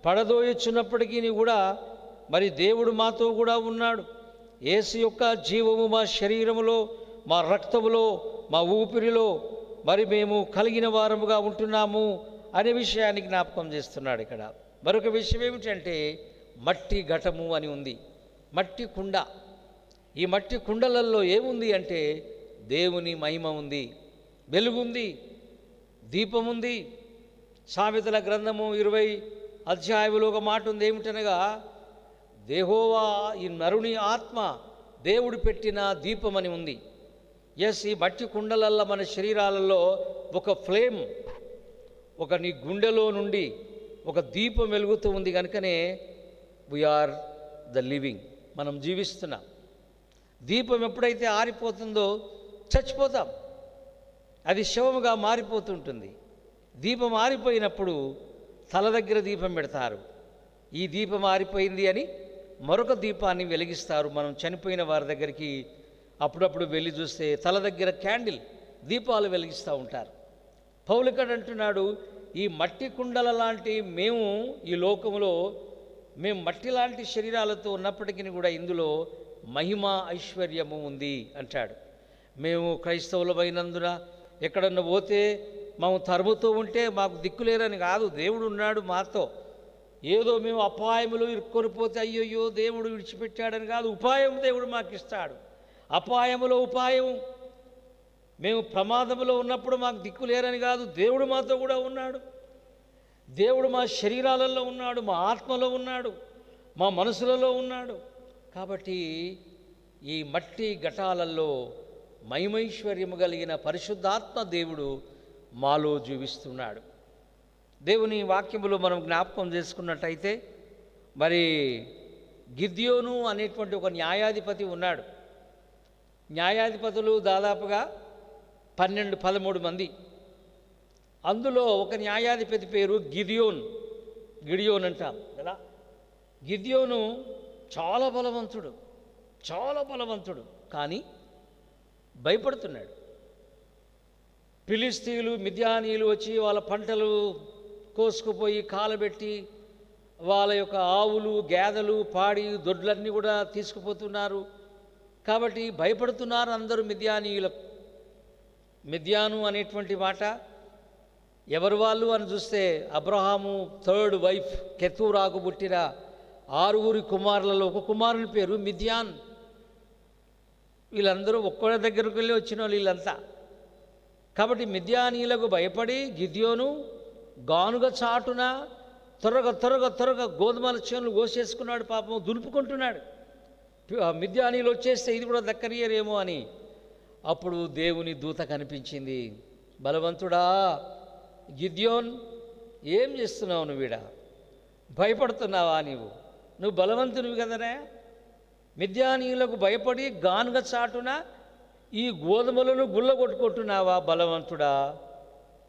పడదోయుచున్నప్పటికీ కూడా మరి దేవుడు మాతో కూడా ఉన్నాడు. యేసు యొక్క జీవము మా శరీరములో, మా రక్తములో, మా ఊపిరిలో మరి మేము కలిగిన వారముగా ఉంటున్నాము అనే విషయాన్ని జ్ఞాపకం చేస్తున్నాడు. ఇక్కడ మరొక విషయం ఏమిటంటే మట్టి ఘటము అని ఉంది, మట్టి కుండ. ఈ మట్టి కుండలలో ఏముంది అంటే దేవుని మహిమ ఉంది, వెలుగుంది, దీపముంది. సామెతల గ్రంథము 20 అధ్యాయములో ఒక మాట ఉంది, ఏమిటనగా యెహోవా ఈ నరుని ఆత్మ దేవుడు పెట్టిన దీపమని ఉంది. ఎస్, ఈ మట్టి కుండలల్లో మన శరీరాలలో ఒక ఫ్లేమ్, ఒక నీ గుండెలో నుండి ఒక దీపం వెలుగుతూ ఉంది. కనుకనే వీఆర్ ద లివింగ్, మనం జీవిస్తున్నాం. దీపం ఎప్పుడైతే ఆరిపోతుందో చచ్చిపోతాం, అది శవముగా మారిపోతుంటుంది. దీపం ఆరిపోయినప్పుడు తల దగ్గర దీపం పెడతారు, ఈ దీపం ఆరిపోయింది అని మరొక దీపాన్ని వెలిగిస్తారు. మనం చనిపోయిన వారి దగ్గరికి అప్పుడప్పుడు వెళ్ళి చూస్తే తల దగ్గర క్యాండిల్, దీపాలు వెలిగిస్తూ ఉంటారు. పౌలు ఇక్కడ అంటున్నాడు, ఈ మట్టి కుండల లాంటి మేము ఈ లోకములో మేము మట్టి లాంటి శరీరాలతో ఉన్నప్పటికీ కూడా ఇందులో మహిమ ఐశ్వర్యము ఉంది అంటాడు. మేము క్రైస్తవులమైనందున ఎక్కడన్నా పోతే మేము తరుముతూ ఉంటే మాకు దిక్కులేరని కాదు, దేవుడు ఉన్నాడు మాతో. ఏదో మేము అపాయములు ఇరుక్కొని పోతే అయ్యయ్యో దేవుడు విడిచిపెట్టాడని కాదు, ఉపాయం దేవుడు మాకు ఇస్తాడు. అపాయములో ఉపాయం, మేము ప్రమాదములో ఉన్నప్పుడు మాకు దిక్కులేరని కాదు, దేవుడు మాతో కూడా ఉన్నాడు. దేవుడు మా శరీరాలలో ఉన్నాడు, మా ఆత్మలో ఉన్నాడు, మా మనసులలో ఉన్నాడు. కాబట్టి ఈ మట్టి ఘటాలలో మహిమైశ్వర్యము కలిగిన పరిశుద్ధాత్మ దేవుడు మాలో జీవిస్తున్నాడు. దేవుని వాక్యములో మనం జ్ఞాపకం చేసుకున్నట్టయితే మరి గిద్యోను అనేటువంటి ఒక న్యాయాధిపతి ఉన్నాడు. న్యాయాధిపతులు దాదాపుగా 12-13 మంది. అందులో ఒక న్యాయాధిపతి పేరు గిడియోన్ అంటాం కదా. గిద్యోను చాలా బలవంతుడు, కానీ భయపడుతున్నాడు. ఫిలిస్తీయులు, మిద్యానీయులు వచ్చి వాళ్ళ పంటలు కోసుకుపోయి కాలబెట్టి వాళ్ళ యొక్క ఆవులు, గేదెలు, పాడి దొడ్లన్నీ కూడా తీసుకుపోతున్నారు. కాబట్టి భయపడుతున్నారు అందరూ మిద్యానీయులకు. మిద్యాను అనేటువంటి మాట ఎవరు వాళ్ళు అని చూస్తే అబ్రహాము 3rd వైఫ్ కెతూరాకు పుట్టిన 6 కుమారులలో ఒక కుమారుని పేరు మిద్యాన్. వీళ్ళందరూ ఒక్కడి దగ్గరకు వెళ్ళి వచ్చిన వాళ్ళు వీళ్ళంతా. కాబట్టి మిద్యానీయులకు భయపడి గిద్యోను గానుగ చాటున త్వరగా గోధుమల చేనులు కోసేసుకున్నాడు. పాపం దులుపుకుంటున్నాడు. మిద్యానీయులు వచ్చేస్తే ఇది కూడా దక్కనియరేమో అని. అప్పుడు దేవుని దూత కనిపించింది. బలవంతుడా గిద్యోన్, ఏం చేస్తున్నావు నువ్వు? భయపడుతున్నావా? నువ్వు బలవంతునివి కదనే. మిద్యానీయులకు భయపడి గానుగ చాటున ఈ గోధుమలను గుల్లగొట్టుకుంటున్నావా బలవంతుడా?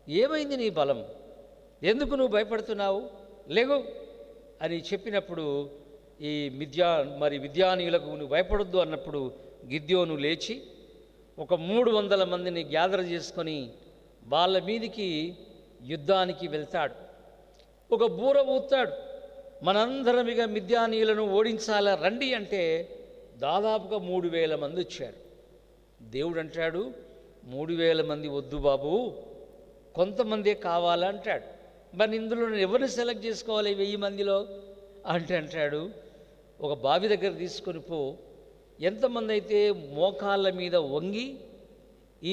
ఏమైంది నీ బలం? ఎందుకు నువ్వు భయపడుతున్నావు? లేగు అని చెప్పినప్పుడు ఈ మిద్యానీయులకు నువ్వు భయపడొద్దు అన్నప్పుడు గిద్యోను లేచి ఒక 300 మందిని గ్యాదర్ చేసుకొని వాళ్ళ మీదికి యుద్ధానికి వెళ్తాడు. ఒక బూర ఊతాడు. మనందరం ఇక మిద్యానీయులను ఓడించాలా రండి అంటే దాదాపుగా 3000 మంది వచ్చారు. దేవుడు అంటాడు, 3000 మంది వద్దు బాబు, కొంతమందే కావాలంటాడు. మరి ఇందులో ఎవరిని సెలెక్ట్ చేసుకోవాలి 1000 మందిలో అంటే అంటాడు, ఒక బావి దగ్గర తీసుకొని పో, ఎంతమంది అయితే మోకాళ్ళ మీద వంగి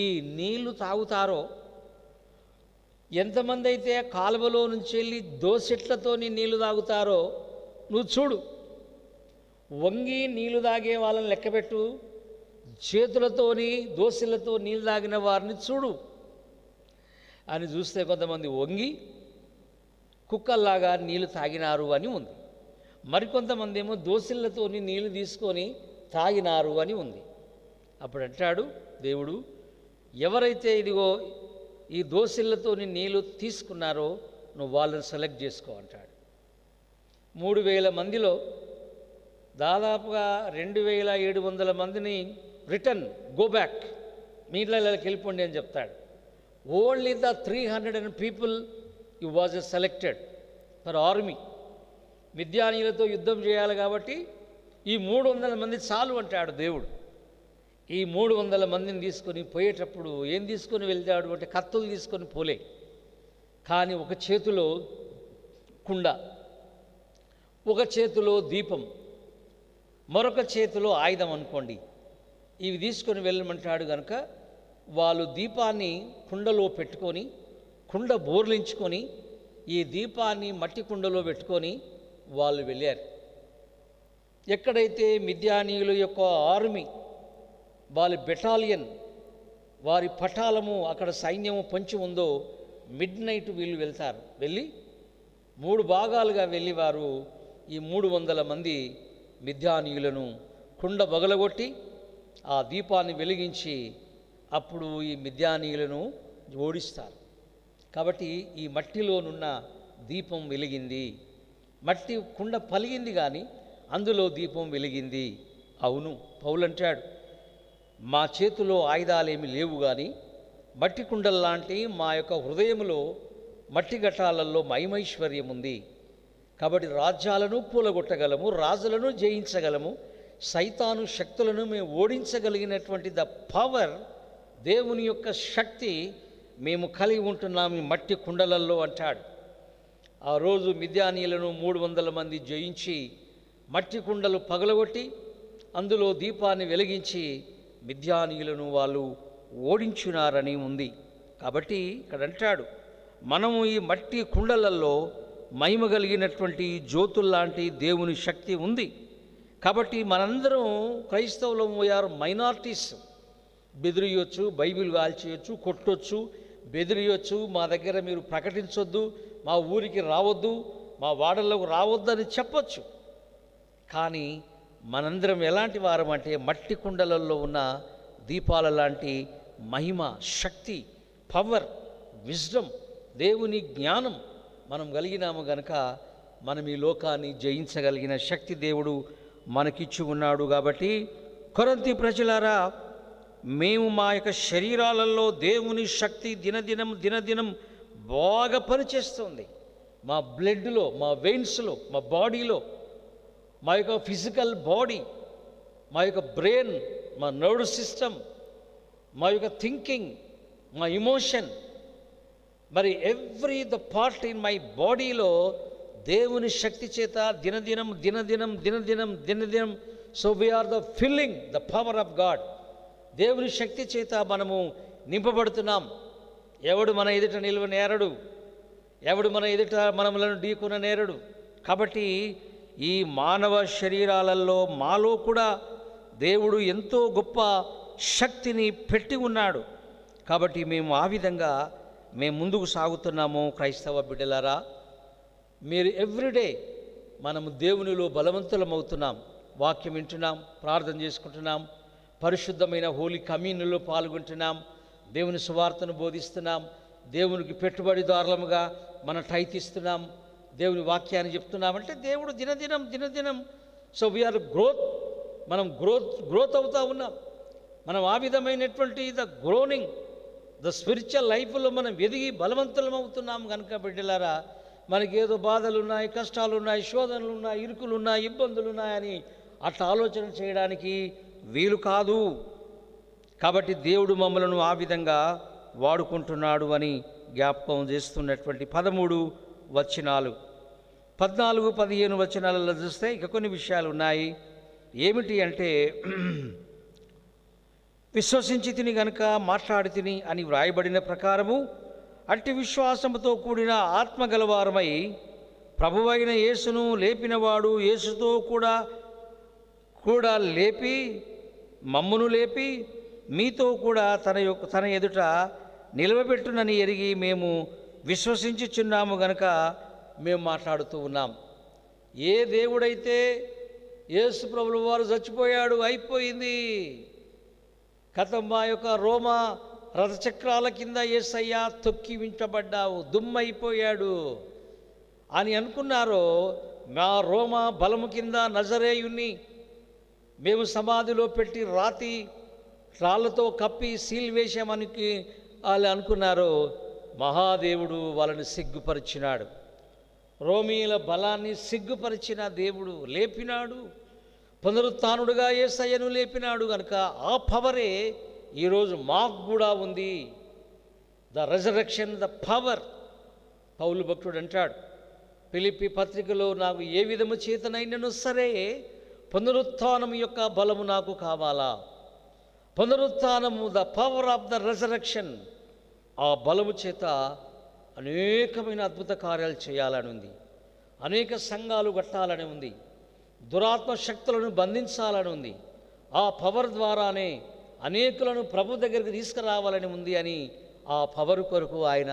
ఈ నీళ్లు తాగుతారో, ఎంతమంది అయితే కాలువలో నుంచి వెళ్ళి దోసెట్లతోని నీళ్లు తాగుతారో నువ్వు చూడు. వంగి నీళ్లు తాగే వాళ్ళని లెక్కపెట్టు, చేతులతోని దోశలతో నీళ్ళు తాగిన వారిని చూడు అని చూస్తే కొంతమంది వంగి కుక్కల్లాగా నీళ్లు తాగినారు అని ఉంది. మరికొంతమంది ఏమో దోశలతోని నీళ్లు తీసుకొని తాగినారు అని ఉంది. అప్పుడు అంటాడు దేవుడు, ఎవరైతే ఇదిగో ఈ దోశలతోని నీళ్లు తీసుకున్నారో నువ్వు వాళ్ళని సెలెక్ట్ చేసుకో అంటాడు. 3000 మందిలో దాదాపుగా 2700 మందిని రిటర్న్ గో బ్యాక్, మీ ఇళ్ళకి వెళ్ళిపోండి అని చెప్తాడు. Only the 300 people you was selected for army. మిద్యానీయులతో యుద్ధం చేయాలి కాబట్టి ఈ 300 మంది చాలు అంటాడు దేవుడు. ఈ 300 మందిని తీసుకొని పోయేటప్పుడు ఏం తీసుకొని వెళ్తాడు అంటే కత్తులు తీసుకొని పోలే, కానీ ఒక చేతిలో కుండ, ఒక చేతిలో దీపం, మరొక చేతిలో ఆయుధం అనుకోండి, ఇవి తీసుకొని వెళ్ళమంటాడు. కనుక వాళ్ళు దీపాన్ని కుండలో పెట్టుకొని కుండ బోర్లించుకొని ఈ దీపాన్ని మట్టి కుండలో పెట్టుకొని వాళ్ళు వెళ్ళారు. ఎక్కడైతే మిద్యానీయుల యొక్క ఆర్మీ, వాళ్ళ బెటాలియన్, వారి పటాలము, అక్కడ సైన్యము పొంచి ఉందో మిడ్నైట్ వీళ్ళు వెళ్తారు. వెళ్ళి 3 భాగాలుగా వెళ్ళి వారు ఈ 300 మంది మిద్యానీయులను కుండ బగలగొట్టి ఆ దీపాన్ని వెలిగించి అప్పుడు ఈ మిద్యానీయులను ఓడిస్తారు. కాబట్టి ఈ మట్టిలోనున్న దీపం వెలిగింది. మట్టి కుండ పలిగింది కానీ అందులో దీపం వెలిగింది. అవును, పౌలు అంటాడు, మా చేతిలో ఆయుధాలేమి లేవు కానీ మట్టి కుండల్లాంటి మా యొక్క హృదయంలో మట్టి ఘటాలలో మహిమైశ్వర్యం ఉంది. కాబట్టి రాజ్యాలను కూలగొట్టగలము, రాజులను జయించగలము, సైతాను శక్తులను మేము ఓడించగలిగినటువంటి ద పవర్, దేవుని యొక్క శక్తి మేము కలిగి ఉంటున్నాము ఈ మట్టి కుండలలో అంటాడు. ఆ రోజు మిద్యానీయులను 300 మంది జయించి మట్టి కుండలు పగలగొట్టి అందులో దీపాన్ని వెలిగించి మిద్యానీయులను వాళ్ళు ఓడించున్నారని ఉంది. కాబట్టి ఇక్కడ అంటాడు, మనము ఈ మట్టి కుండలలో మహిమ కలిగినటువంటి జ్యోతుల్లాంటి దేవుని శక్తి ఉంది. కాబట్టి మనందరం క్రైస్తవులు ఆర్ మైనారిటీస్. బెదిరియొచ్చు, బైబిల్ కాల్చేయచ్చు, కొట్టొచ్చు, బెదిరియొచ్చు, మా దగ్గర మీరు ప్రకటించొద్దు, మా ఊరికి రావద్దు, మా వాడల్లోకి రావద్దని చెప్పొచ్చు. కానీ మనందరం ఎలాంటి వారం అంటే మట్టి కుండలలో ఉన్న దీపాల లాంటి మహిమ, శక్తి, పవర్, విజ్డమ్, దేవుని జ్ఞానం మనం కలిగినాము గనక మనం ఈ లోకాన్ని జయించగలిగిన శక్తి దేవుడు మనకిచ్చి ఉన్నాడు. కాబట్టి కొరింథీ ప్రజలారా, మేము మా యొక్క శరీరాలలో దేవుని శక్తి దినదినం బాగా పనిచేస్తుంది. మా బ్లడ్లో, మా వెయిన్స్లో, మా బాడీలో, మా యొక్క ఫిజికల్ బాడీ, మా యొక్క బ్రెయిన్, మా నర్వ్ సిస్టమ్, మా యొక్క థింకింగ్, మా ఇమోషన్, మరి ద పార్ట్ ఇన్ మై బాడీలో దేవుని శక్తి చేత దినదినం దినదినం దినదినం దినదినం so we are the filling the power of God. దేవుని శక్తి చేత మనము నింపబడుతున్నాం. ఎవడు మన ఎదుట నిలువ నేరడు, ఎవడు మన ఎదుట మనములను ఢీకొన నేరడు. కాబట్టి ఈ మానవ శరీరాలలో మాలో కూడా దేవుడు ఎంతో గొప్ప శక్తిని పెట్టి ఉన్నాడు. కాబట్టి మేము ఆ విధంగా మేము ముందుకు సాగుతున్నాము. క్రైస్తవ బిడ్డలారా, మీరు ఎవ్రీడే మనము దేవునిలో బలవంతులమవుతున్నాం. వాక్యం వింటున్నాం, ప్రార్థన చేసుకుంటున్నాం, పరిశుద్ధమైన హోలీ కమ్యూన్లో పాల్గొంటున్నాం, దేవుని సువార్తను బోధిస్తున్నాం, దేవునికి పెట్టుబడిదారులముగా మనం టైతిస్తున్నాం, దేవుని వాక్యాన్ని చెప్తున్నామంటే దేవుడు దినదినం దినదినం సో వీఆర్ మనం గ్రోత్ అవుతూ ఉన్నాం. మనం ఆ విధమైనటువంటి ద గ్రోనింగ్ ద స్పిరిచువల్ లైఫ్లో మనం ఎదిగి బలవంతులం అవుతున్నాం. కనుక బిడ్డలారా, మనకేదో బాధలు ఉన్నాయి, కష్టాలు ఉన్నాయి, శోధనలు ఉన్నాయి, ఇరుకులు ఉన్నాయి, ఇబ్బందులు ఉన్నాయని అట్లా ఆలోచన చేయడానికి వీలు కాదు. కాబట్టి దేవుడు మమ్మలను ఆ విధంగా వాడుకుంటున్నాడు అని జ్ఞాపకం చేస్తున్నటువంటి 13 వచనాలు, 14, 15 వచనాలలో చూస్తే ఇక కొన్ని విషయాలు ఉన్నాయి. ఏమిటి అంటే, విశ్వసించి తిని గనుక మాట్లాడి తిని అని వ్రాయబడిన ప్రకారము అట్టి విశ్వాసముతో కూడిన ఆత్మగలవారమై ప్రభువైన యేసును లేపినవాడు యేసుతో కూడా లేపి మమ్మును లేపి మీతో కూడా తన ఎదుట నిలవబెట్టునని ఎరిగి మేము విశ్వసించుచున్నాము గనుక మేము మాట్లాడుతూ ఉన్నాం. ఏ దేవుడైతే యేసు ప్రభుల వారు చచ్చిపోయాడు, అయిపోయింది కథం, మా యొక్క రోమా రథచక్రాల కింద యేసయ్య తొక్కి వింటబడ్డావు, దుమ్మైపోయాడు అని అనుకున్నారో, మా రోమా బలము కింద నజరేయుని మేము సమాధిలో పెట్టి రాళ్ళతో కప్పి సీల్ వేశామని వాళ్ళు అనుకున్నారో, మహాదేవుడు వాళ్ళని సిగ్గుపరిచినాడు. రోమీల బలాన్ని సిగ్గుపరిచిన దేవుడు లేపినాడు. పునరుత్థానుడుగా యేసయ్యను లేపినాడు కనుక ఆ పవరే ఈరోజు మాకు కూడా ఉంది. The resurrection, the power. పౌలు భక్తుడు అంటాడు ఫిలిప్పీ పత్రికలో, నాకు ఏ విధము చేతనైనను సరే పునరుత్థానం యొక్క బలము నాకు కావాలా. పునరుత్థానము, the power of the resurrection, ఆ బలము చేత అనేకమైన అద్భుత కార్యాలు చేయాలని ఉంది, అనేక సంఘాలు కట్టాలని ఉంది, దురాత్మ శక్తులను బంధించాలని ఉంది, ఆ పవర్ ద్వారానే అనేకులను ప్రభు దగ్గరికి తీసుకురావాలని ఉంది అని ఆ పవర్ కొరకు ఆయన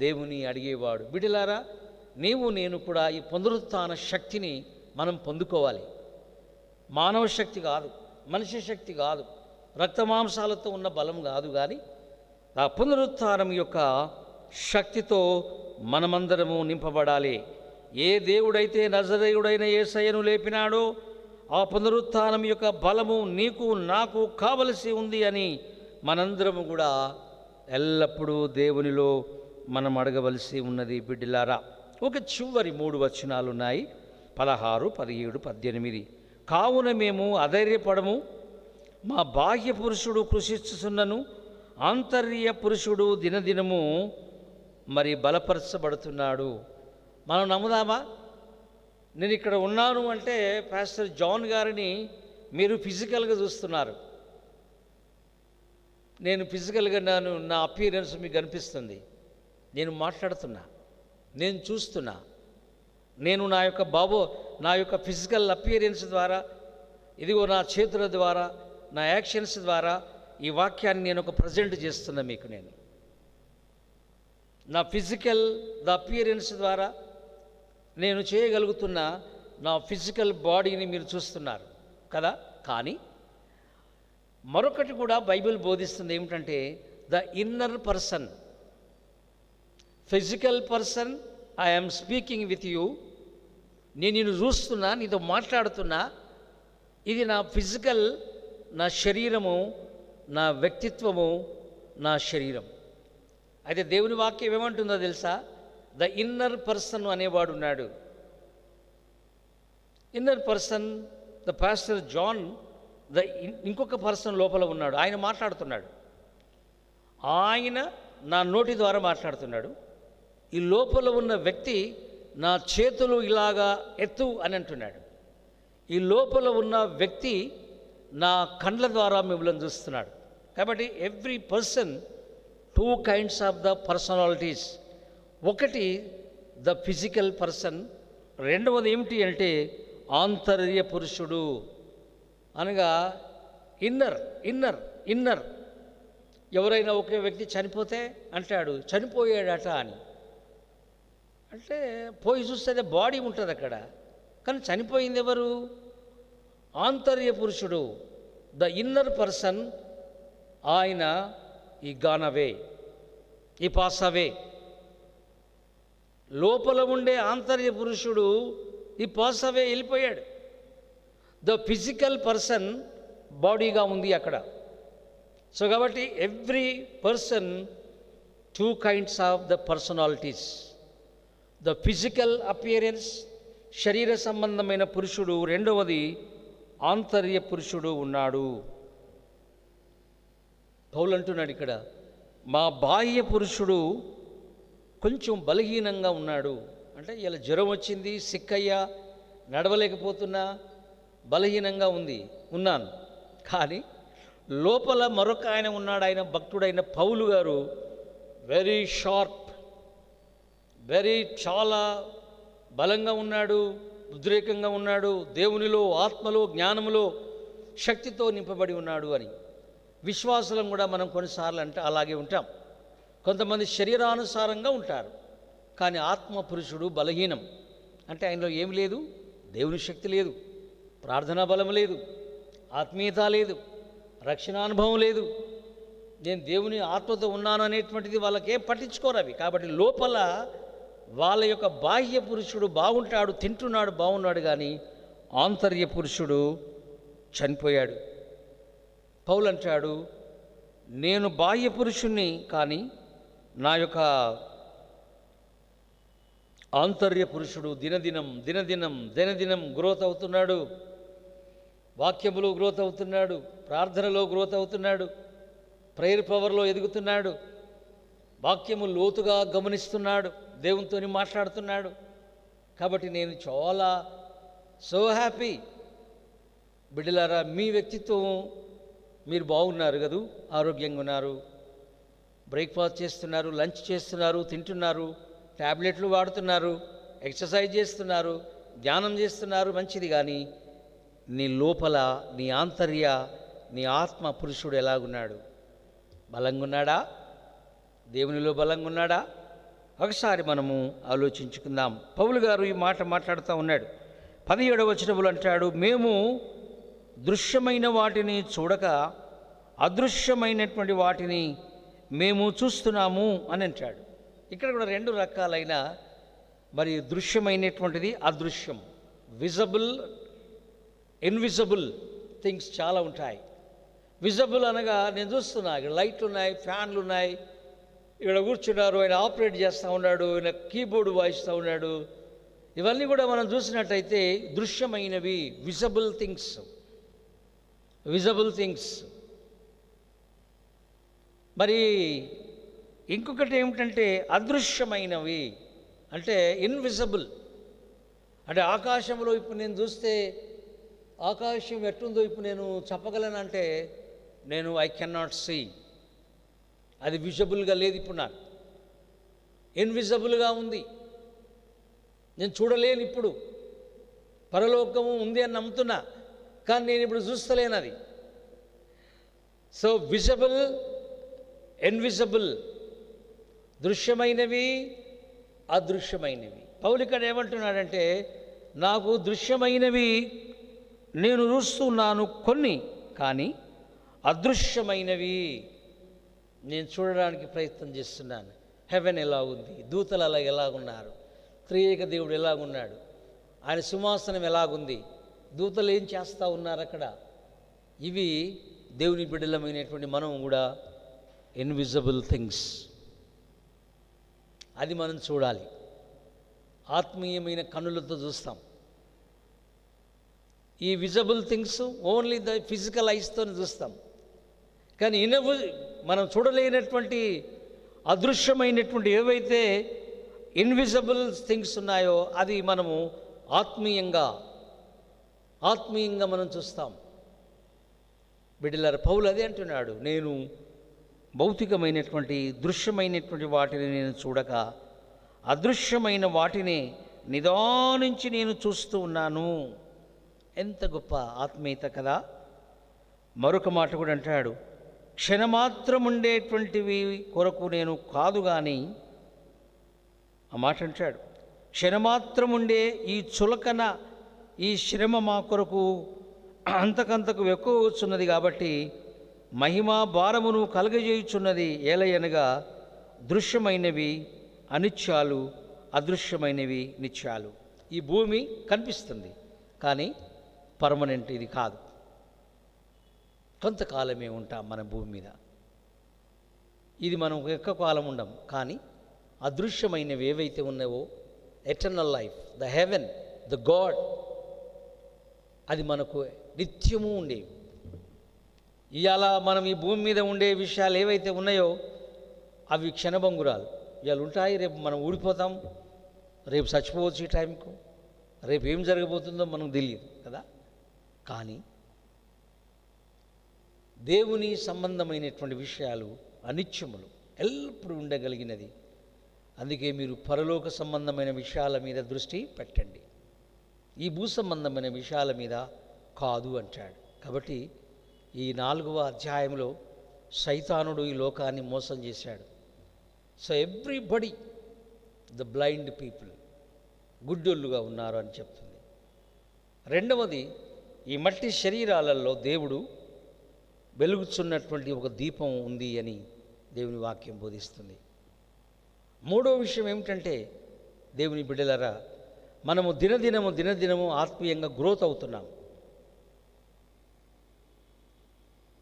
దేవుని అడిగేవాడు. బిడ్డలారా, నీవు నేను కూడా ఈ పునరుత్థాన శక్తిని మనం పొందుకోవాలి. మానవ శక్తి కాదు, మనిషి శక్తి కాదు, రక్తమాంసాలతో ఉన్న బలం కాదు, కానీ ఆ పునరుత్థానం యొక్క శక్తితో మనమందరము నింపబడాలి. ఏ దేవుడైతే నజరేయుడైన యేసయ్యను లేపినాడో ఆ పునరుత్థానం యొక్క బలము నీకు నాకు కావలసి ఉంది అని మనందరము కూడా ఎల్లప్పుడూ దేవునిలో మనం అడగవలసి ఉన్నది. బిడ్డలారా, ఒక చివరి 3 వచనాలు ఉన్నాయి, 16, 17, 18. కావున మేము అధైర్యపడము, మా బాహ్య పురుషుడు కృషిస్తున్నను ఆంతర్య పురుషుడు దినదినము మరి బలపరచబడుతున్నాడు. మనం నమ్ముదామా? నేను ఇక్కడ ఉన్నాను అంటే పాస్టర్ జాన్ గారిని మీరు ఫిజికల్గా చూస్తున్నారు, నేను ఫిజికల్గా నా అపియరెన్స్ మీకు కనిపిస్తుంది, నేను మాట్లాడుతున్నా, నేను చూస్తున్నా, నేను నా యొక్క ఫిజికల్ అపియరెన్స్ ద్వారా, ఇదిగో నా చేతుల ద్వారా, నా యాక్షన్స్ ద్వారా ఈ వాక్యాన్ని నేను ఒక ప్రజెంట్ చేస్తున్నా మీకు. నేను నా ఫిజికల్ అపియరెన్స్ ద్వారా నేను చేయగలుగుతున్న నా ఫిజికల్ బాడీని మీరు చూస్తున్నారు కదా. కానీ మరొకటి కూడా బైబిల్ బోధిస్తుంది, ఏమిటంటే the inner person, physical person, I'm speaking with you, నేను నిన్ను చూస్తున్నా, నీతో మాట్లాడుతున్నా, ఇది నా ఫిజికల్, నా శరీరము, నా వ్యక్తిత్వము, నా శరీరం. అయితే దేవుని వాక్యం ఏమంటుందో తెలుసా? ద ఇన్నర్ పర్సన్ అనేవాడు ఉన్నాడు. Inner person, the pastor John, ఇంకొక పర్సన్ లోపల ఉన్నాడు, ఆయన మాట్లాడుతున్నాడు, ఆయన నా నోటి ద్వారా మాట్లాడుతున్నాడు. ఈ లోపల ఉన్న వ్యక్తి నా చేతులు ఇలాగా ఎత్తు అని అంటున్నాడు. ఈ లోపల ఉన్న వ్యక్తి నా కండ్ల ద్వారా మిమ్మల్ని చూస్తున్నాడు. కాబట్టి every person, 2 kinds of the personalities. ఒకటి ద ఫిజికల్ పర్సన్, రెండవది ఏమిటి అంటే ఆంతర్య పురుషుడు, అనగా ఇన్నర్. ఎవరైనా ఒకే వ్యక్తి చనిపోతే అంటాడు చనిపోయాడట అని. అంటే పోయి చూస్తే బాడీ ఉంటుంది అక్కడ, కానీ చనిపోయింది ఎవరు? ఆంతర్య పురుషుడు, ద ఇన్నర్ పర్సన్. ఆయన ఈ గానవే, ఈ పాసవే. లోపల ఉండే ఆంతర్య పురుషుడు ఈ పాసవే వెళ్ళిపోయాడు. ద ఫిజికల్ పర్సన్ బాడీగా ఉంది అక్కడ. సో కాబట్టి every person 2 kinds of the personalities. The physical appearance, శరీర సంబంధమైన పురుషుడు, రెండవది ఆంతర్య పురుషుడు ఉన్నాడు. పౌలు అంటున్నాడు ఇక్కడ, మా బాహ్య పురుషుడు కొంచెం బలహీనంగా ఉన్నాడు. అంటే ఇలా జ్వరం వచ్చింది, సిక్కయ్యా, నడవలేకపోతున్నా, బలహీనంగా ఉన్నాను. కానీ లోపల మరొక ఆయన ఉన్నాడు, ఆయన భక్తుడైన పౌలు గారు. వెరీ షార్ప్, చాలా బలంగా ఉన్నాడు, ఉద్రేకంగా ఉన్నాడు, దేవునిలో, ఆత్మలో, జ్ఞానములో, శక్తితో నింపబడి ఉన్నాడు అని. విశ్వాసులం కూడా మనం కొన్నిసార్లు అంటే అలాగే ఉంటాం. కొంతమంది శరీరానుసారంగా ఉంటారు, కానీ ఆత్మ పురుషుడు బలహీనం. అంటే ఆయనలో ఏమి లేదు? దేవుని శక్తి లేదు, ప్రార్థనా బలం లేదు, ఆత్మీయత లేదు, రక్షణానుభవం లేదు. నేను దేవుని ఆత్మతో ఉన్నాను అనేటువంటిది వాళ్ళకేం పట్టించుకోరు అవి. కాబట్టి లోపల వాళ్ళ యొక్క బాహ్య పురుషుడు బాగుంటాడు, తింటున్నాడు, బాగున్నాడు, కానీ ఆంతర్య పురుషుడు చనిపోయాడు. పౌలు అంటాడు, నేను బాహ్య పురుషుణ్ణి, కానీ నా యొక్క ఆంతర్య పురుషుడు దినదినం గ్రోత్ అవుతున్నాడు. వాక్యములో గ్రోత్ అవుతున్నాడు, ప్రార్థనలో గ్రోత్ అవుతున్నాడు, ప్రేయర్ పవర్లో ఎదుగుతున్నాడు, వాక్యము లోతుగా గమనిస్తున్నాడు, దేవునితోని మాట్లాడుతున్నాడు. కాబట్టి నేను చాలా సో హ్యాపీ. బిడ్డలారా, మీ వ్యక్తిత్వం మీరు బాగున్నారు కదూ, ఆరోగ్యంగా ఉన్నారు, బ్రేక్ఫాస్ట్ చేస్తున్నారు, లంచ్ చేస్తున్నారు, తింటున్నారు, ట్యాబ్లెట్లు వాడుతున్నారు, ఎక్సర్సైజ్ చేస్తున్నారు, ధ్యానం చేస్తున్నారు, మంచిది. కానీ నీ లోపల, నీ ఆంతర్య, నీ ఆత్మ పురుషుడు ఎలాగున్నాడు? బలంగా ఉన్నాడా? దేవునిలో బలంగా ఉన్నాడా? ఒకసారి మనము ఆలోచించుకుందాం. పౌలు గారు ఈ మాట మాట్లాడుతూ ఉన్నాడు. 17వ వచనములు అంటాడు, మేము దృశ్యమైన వాటిని చూడక అదృశ్యమైనటువంటి వాటిని మేము చూస్తున్నాము అని అంటాడు. ఇక్కడ కూడా 2 రకాలైన మరి దృశ్యమైనటువంటిది, అదృశ్యం, విజబుల్, ఇన్విజిబుల్ థింగ్స్ చాలా ఉంటాయి. విజబుల్ అనగా నేను చూస్తున్నా, ఇక్కడ లైట్లు ఉన్నాయి, ఫ్యాన్లు ఉన్నాయి, ఇక్కడ కూర్చున్నారు, ఆయన ఆపరేట్ చేస్తూ ఉన్నాడు, ఆయన కీబోర్డు వాయిస్తూ ఉన్నాడు. ఇవన్నీ కూడా మనం చూసినట్టయితే దృశ్యమైనవి, విజబుల్ థింగ్స్. మరి ఇంకొకటి ఏమిటంటే అదృశ్యమైనవి, అంటే ఇన్విజిబుల్. అంటే ఆకాశంలో ఇప్పుడు నేను చూస్తే ఆకాశం ఎట్టుందో ఇప్పుడు నేను చెప్పగలనంటే ఐ కెనాట్ సీ. అది విజిబుల్గా లేదు, ఇప్పుడు నాకు ఇన్విజిబుల్గా ఉంది, నేను చూడలేను. ఇప్పుడు పరలోకము ఉంది అని నమ్ముతున్నా, కానీ నేను ఇప్పుడు చూస్తలేను అది. సో విజిబుల్, ఇన్విజిబుల్, దృశ్యమైనవి, అదృశ్యమైనవి. పౌలు ఇక్కడ ఏమంటున్నాడంటే, నాకు దృశ్యమైనవి నేను చూస్తున్నాను కొన్ని, కానీ అదృశ్యమైనవి నేను చూడడానికి ప్రయత్నం చేస్తున్నాను. హెవెన్ ఎలా ఉంది, దూతలు అలా ఎలాగున్నారు, త్రియేక దేవుడు ఎలాగున్నాడు, ఆయన సింహాసనం ఎలాగుంది, దూతలు ఏం చేస్తూ ఉన్నారు అక్కడ. ఇవి దేవుని బిడ్డలమైనటువంటి మనం కూడా ఇన్విజిబుల్ థింగ్స్, అది మనం చూడాలి. ఆత్మీయమైన కన్నులతో చూస్తాం. ఈ visible things only the physical ఐస్తో చూస్తాం, కానీ మనం చూడలేనటువంటి అదృశ్యమైనటువంటి ఏవైతే ఇన్విజిబుల్ థింగ్స్ ఉన్నాయో అది మనము ఆత్మీయంగా మనం చూస్తాం. బిడ్డలారా, పౌలు అదే అంటున్నాడు, నేను భౌతికమైనటువంటి దృశ్యమైనటువంటి వాటిని నేను చూడక అదృశ్యమైన వాటిని నిదానించి నేను చూస్తూ ఉన్నాను. ఎంత గొప్ప ఆత్మీయత కదా. మరొక మాట కూడా అంటాడు, క్షణమాత్రం ఉండేటువంటివి కొరకు నేను కాదు కానీ, ఆ మాట అంటాడు, క్షణమాత్రం ఉండే ఈ చులకన ఈ శ్రమ మా కొరకు అంతకంతకు ఎక్కువ వచ్చున్నది కాబట్టి మహిమా భారమును కలగజేయుచున్నది. ఏలయనగా దృశ్యమైనవి అనిత్యాలు, అదృశ్యమైనవి నిత్యాలు. ఈ భూమి కనిపిస్తుంది కానీ పర్మనెంట్ ఇది కాదు. కొంతకాలమే ఉంటాం మన భూమి మీద. ఇది మనం ఎక్కువ కాలం ఉండం. కానీ అదృశ్యమైనవి ఏవైతే ఉన్నావో, eternal life, the heaven, the God, అది మనకు నిత్యము ఉండేవి. ఇవాళ మనం ఈ భూమి మీద ఉండే విషయాలు ఏవైతే ఉన్నాయో అవి క్షణభంగురాలు. ఇవాళ ఉంటాయి, రేపు మనం ఊడిపోతాం, రేపు చచ్చిపోవచ్చు. ఈ టైంకు రేపు ఏం జరగబోతుందో మనకు తెలియదు కదా. కానీ దేవుని సంబంధమైనటువంటి విషయాలు అనిత్యములు, ఎల్లప్పుడూ ఉండగలిగినది. అందుకే మీరు పరలోక సంబంధమైన విషయాల మీద దృష్టి పెట్టండి, ఈ భూ సంబంధమైన విషయాల మీద కాదు అంటాడు. కాబట్టి ఈ 4వ అధ్యాయంలో సైతానుడు ఈ లోకాన్ని మోసం చేశాడు. So everybody, the blind people, గుడ్డోళ్ళుగా ఉన్నారు అని చెప్తుంది. రెండవది, ఈ మట్టి శరీరాలలో దేవుడు వెలుగుచున్నటువంటి ఒక దీపం ఉంది అని దేవుని వాక్యం బోధిస్తుంది. మూడో విషయం ఏమిటంటే, దేవుని బిడ్డలారా, మనము దినదినము ఆత్మీయంగా గ్రోత్ అవుతున్నాం.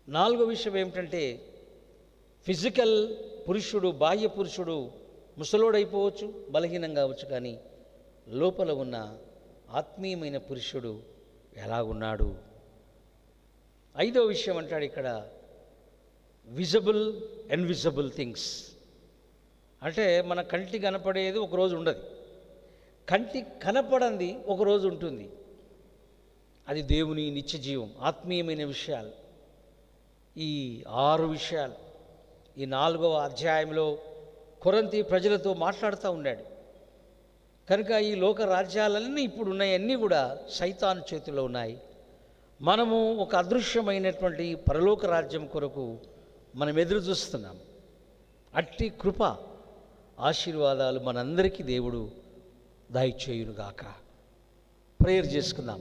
నాలుగో విషయం ఏమిటంటే, ఫిజికల్ పురుషుడు, బాహ్య పురుషుడు ముసలోడైపోవచ్చు, బలహీనంగా అవచ్చు, కానీ లోపల ఉన్న ఆత్మీయమైన పురుషుడు ఎలాగున్నాడు. ఐదో విషయం అంటాడు ఇక్కడ, విజబుల్ ఇన్విజిబుల్ థింగ్స్. అంటే మన కంటి కనపడేది ఒకరోజు ఉండదు, కంటి కనపడంది ఒకరోజు ఉంటుంది. అది దేవుని నిత్య జీవం, ఆత్మీయమైన విషయాలు. ఈ 6 విషయాలు ఈ 4వ అధ్యాయంలో కొరింథీ ప్రజలతో మాట్లాడుతూ ఉన్నాడు. కనుక ఈ లోక రాజ్యాలన్నీ ఇప్పుడు ఉన్నాయన్నీ కూడా సైతాను చేతిలో ఉన్నాయి. మనము ఒక అదృశ్యమైనటువంటి పరలోక రాజ్యం కొరకు మనం ఎదురు చూస్తున్నాం. అట్టి కృప ఆశీర్వాదాలు మనందరికీ దేవుడు దయచేయునుగాక. ప్రేయర్ చేసుకుందాం.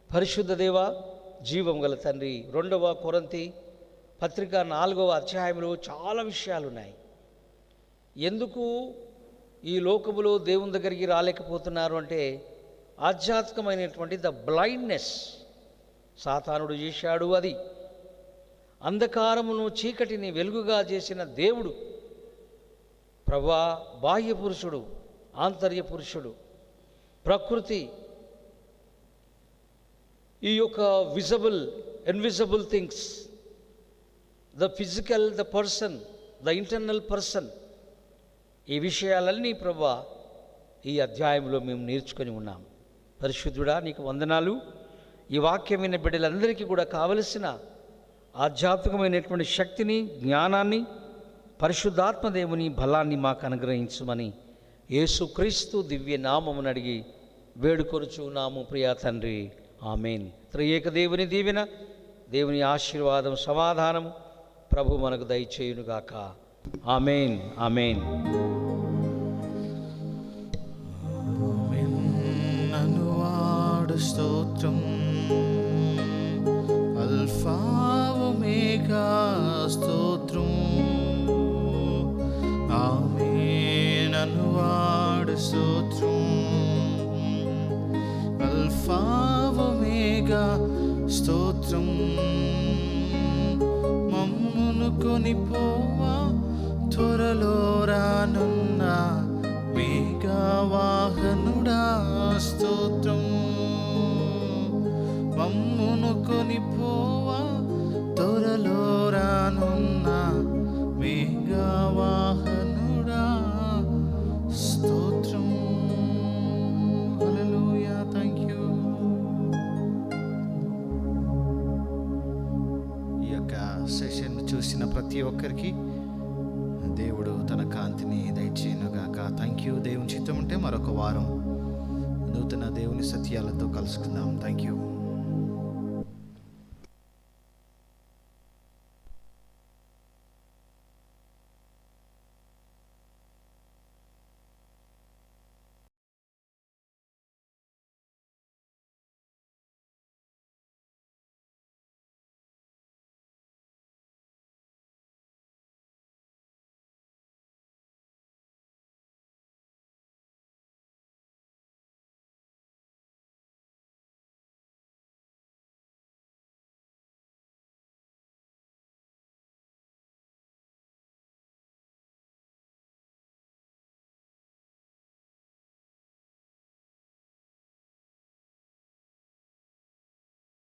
పరిశుద్ధ దేవ, జీవం గల తండ్రి, 2వ కొరింథీ పత్రిక 4వ అధ్యాయంలో చాలా విషయాలు ఉన్నాయి. ఎందుకు ఈ లోకములో దేవుని దగ్గరికి రాలేకపోతున్నారు అంటే, ఆధ్యాత్మికమైనటువంటి ద బ్లైండ్నెస్ సాతానుడు చేశాడు. అది అంధకారమును చీకటిని వెలుగుగా చేసిన దేవుడు ప్రభా, బాహ్య పురుషుడు, ఆంతర్య పురుషుడు, ప్రకృతి, ఈ యొక్క visible invisible things, the physical, the person, the internal person, ఈ విషయాలన్నీ ప్రభా ఈ అధ్యాయంలో మేము నేర్చుకొని ఉన్నాం. పరిశుద్ధుడా, నీకు వందనాలు. ఈ వాక్యమైన బిడ్డలందరికీ కూడా కావలసిన ఆధ్యాత్మికమైనటువంటి శక్తిని, జ్ఞానాన్ని, పరిశుద్ధాత్మ దేవుని బలాన్ని మాకు అనుగ్రహించమని యేసుక్రీస్తు దివ్య నామమును అడిగి వేడుకొనుచున్నాము ప్రియా తండ్రి. ఆమేన్. త్రియేక దేవుని దీవెన, దేవుని ఆశీర్వాదం, సమాధానము ప్రభు మనకు దయచేయునుగాక. ఆమేన్, ఆమేన్. నన్నువాడు స్తోత్రం, అల్ఫా ఒమేగా స్తోత్రం. ఆమేన్. నన్నువాడు స్తోత్రం, అల్ఫా ఒమేగా స్తోత్రం. మమ్మును కొనిపోవా త్వరలో రానున్న మేఘవాహనుడా స్తోత్రం. మమ్మును కొనిపోవా త్వరలో రానున్న మేఘవాహనుడా స్తోత్రం. యొక్క సెషన్ చూసిన ప్రతి ఒక్కరికి దేవుడు తన కాంతిని దయచేయనుగాక. Thank you. దేవుని చిత్తం ఉంటే మరొక వారం నూతన దేవుని సత్యాలతో కలుసుకుందాం. Thank you.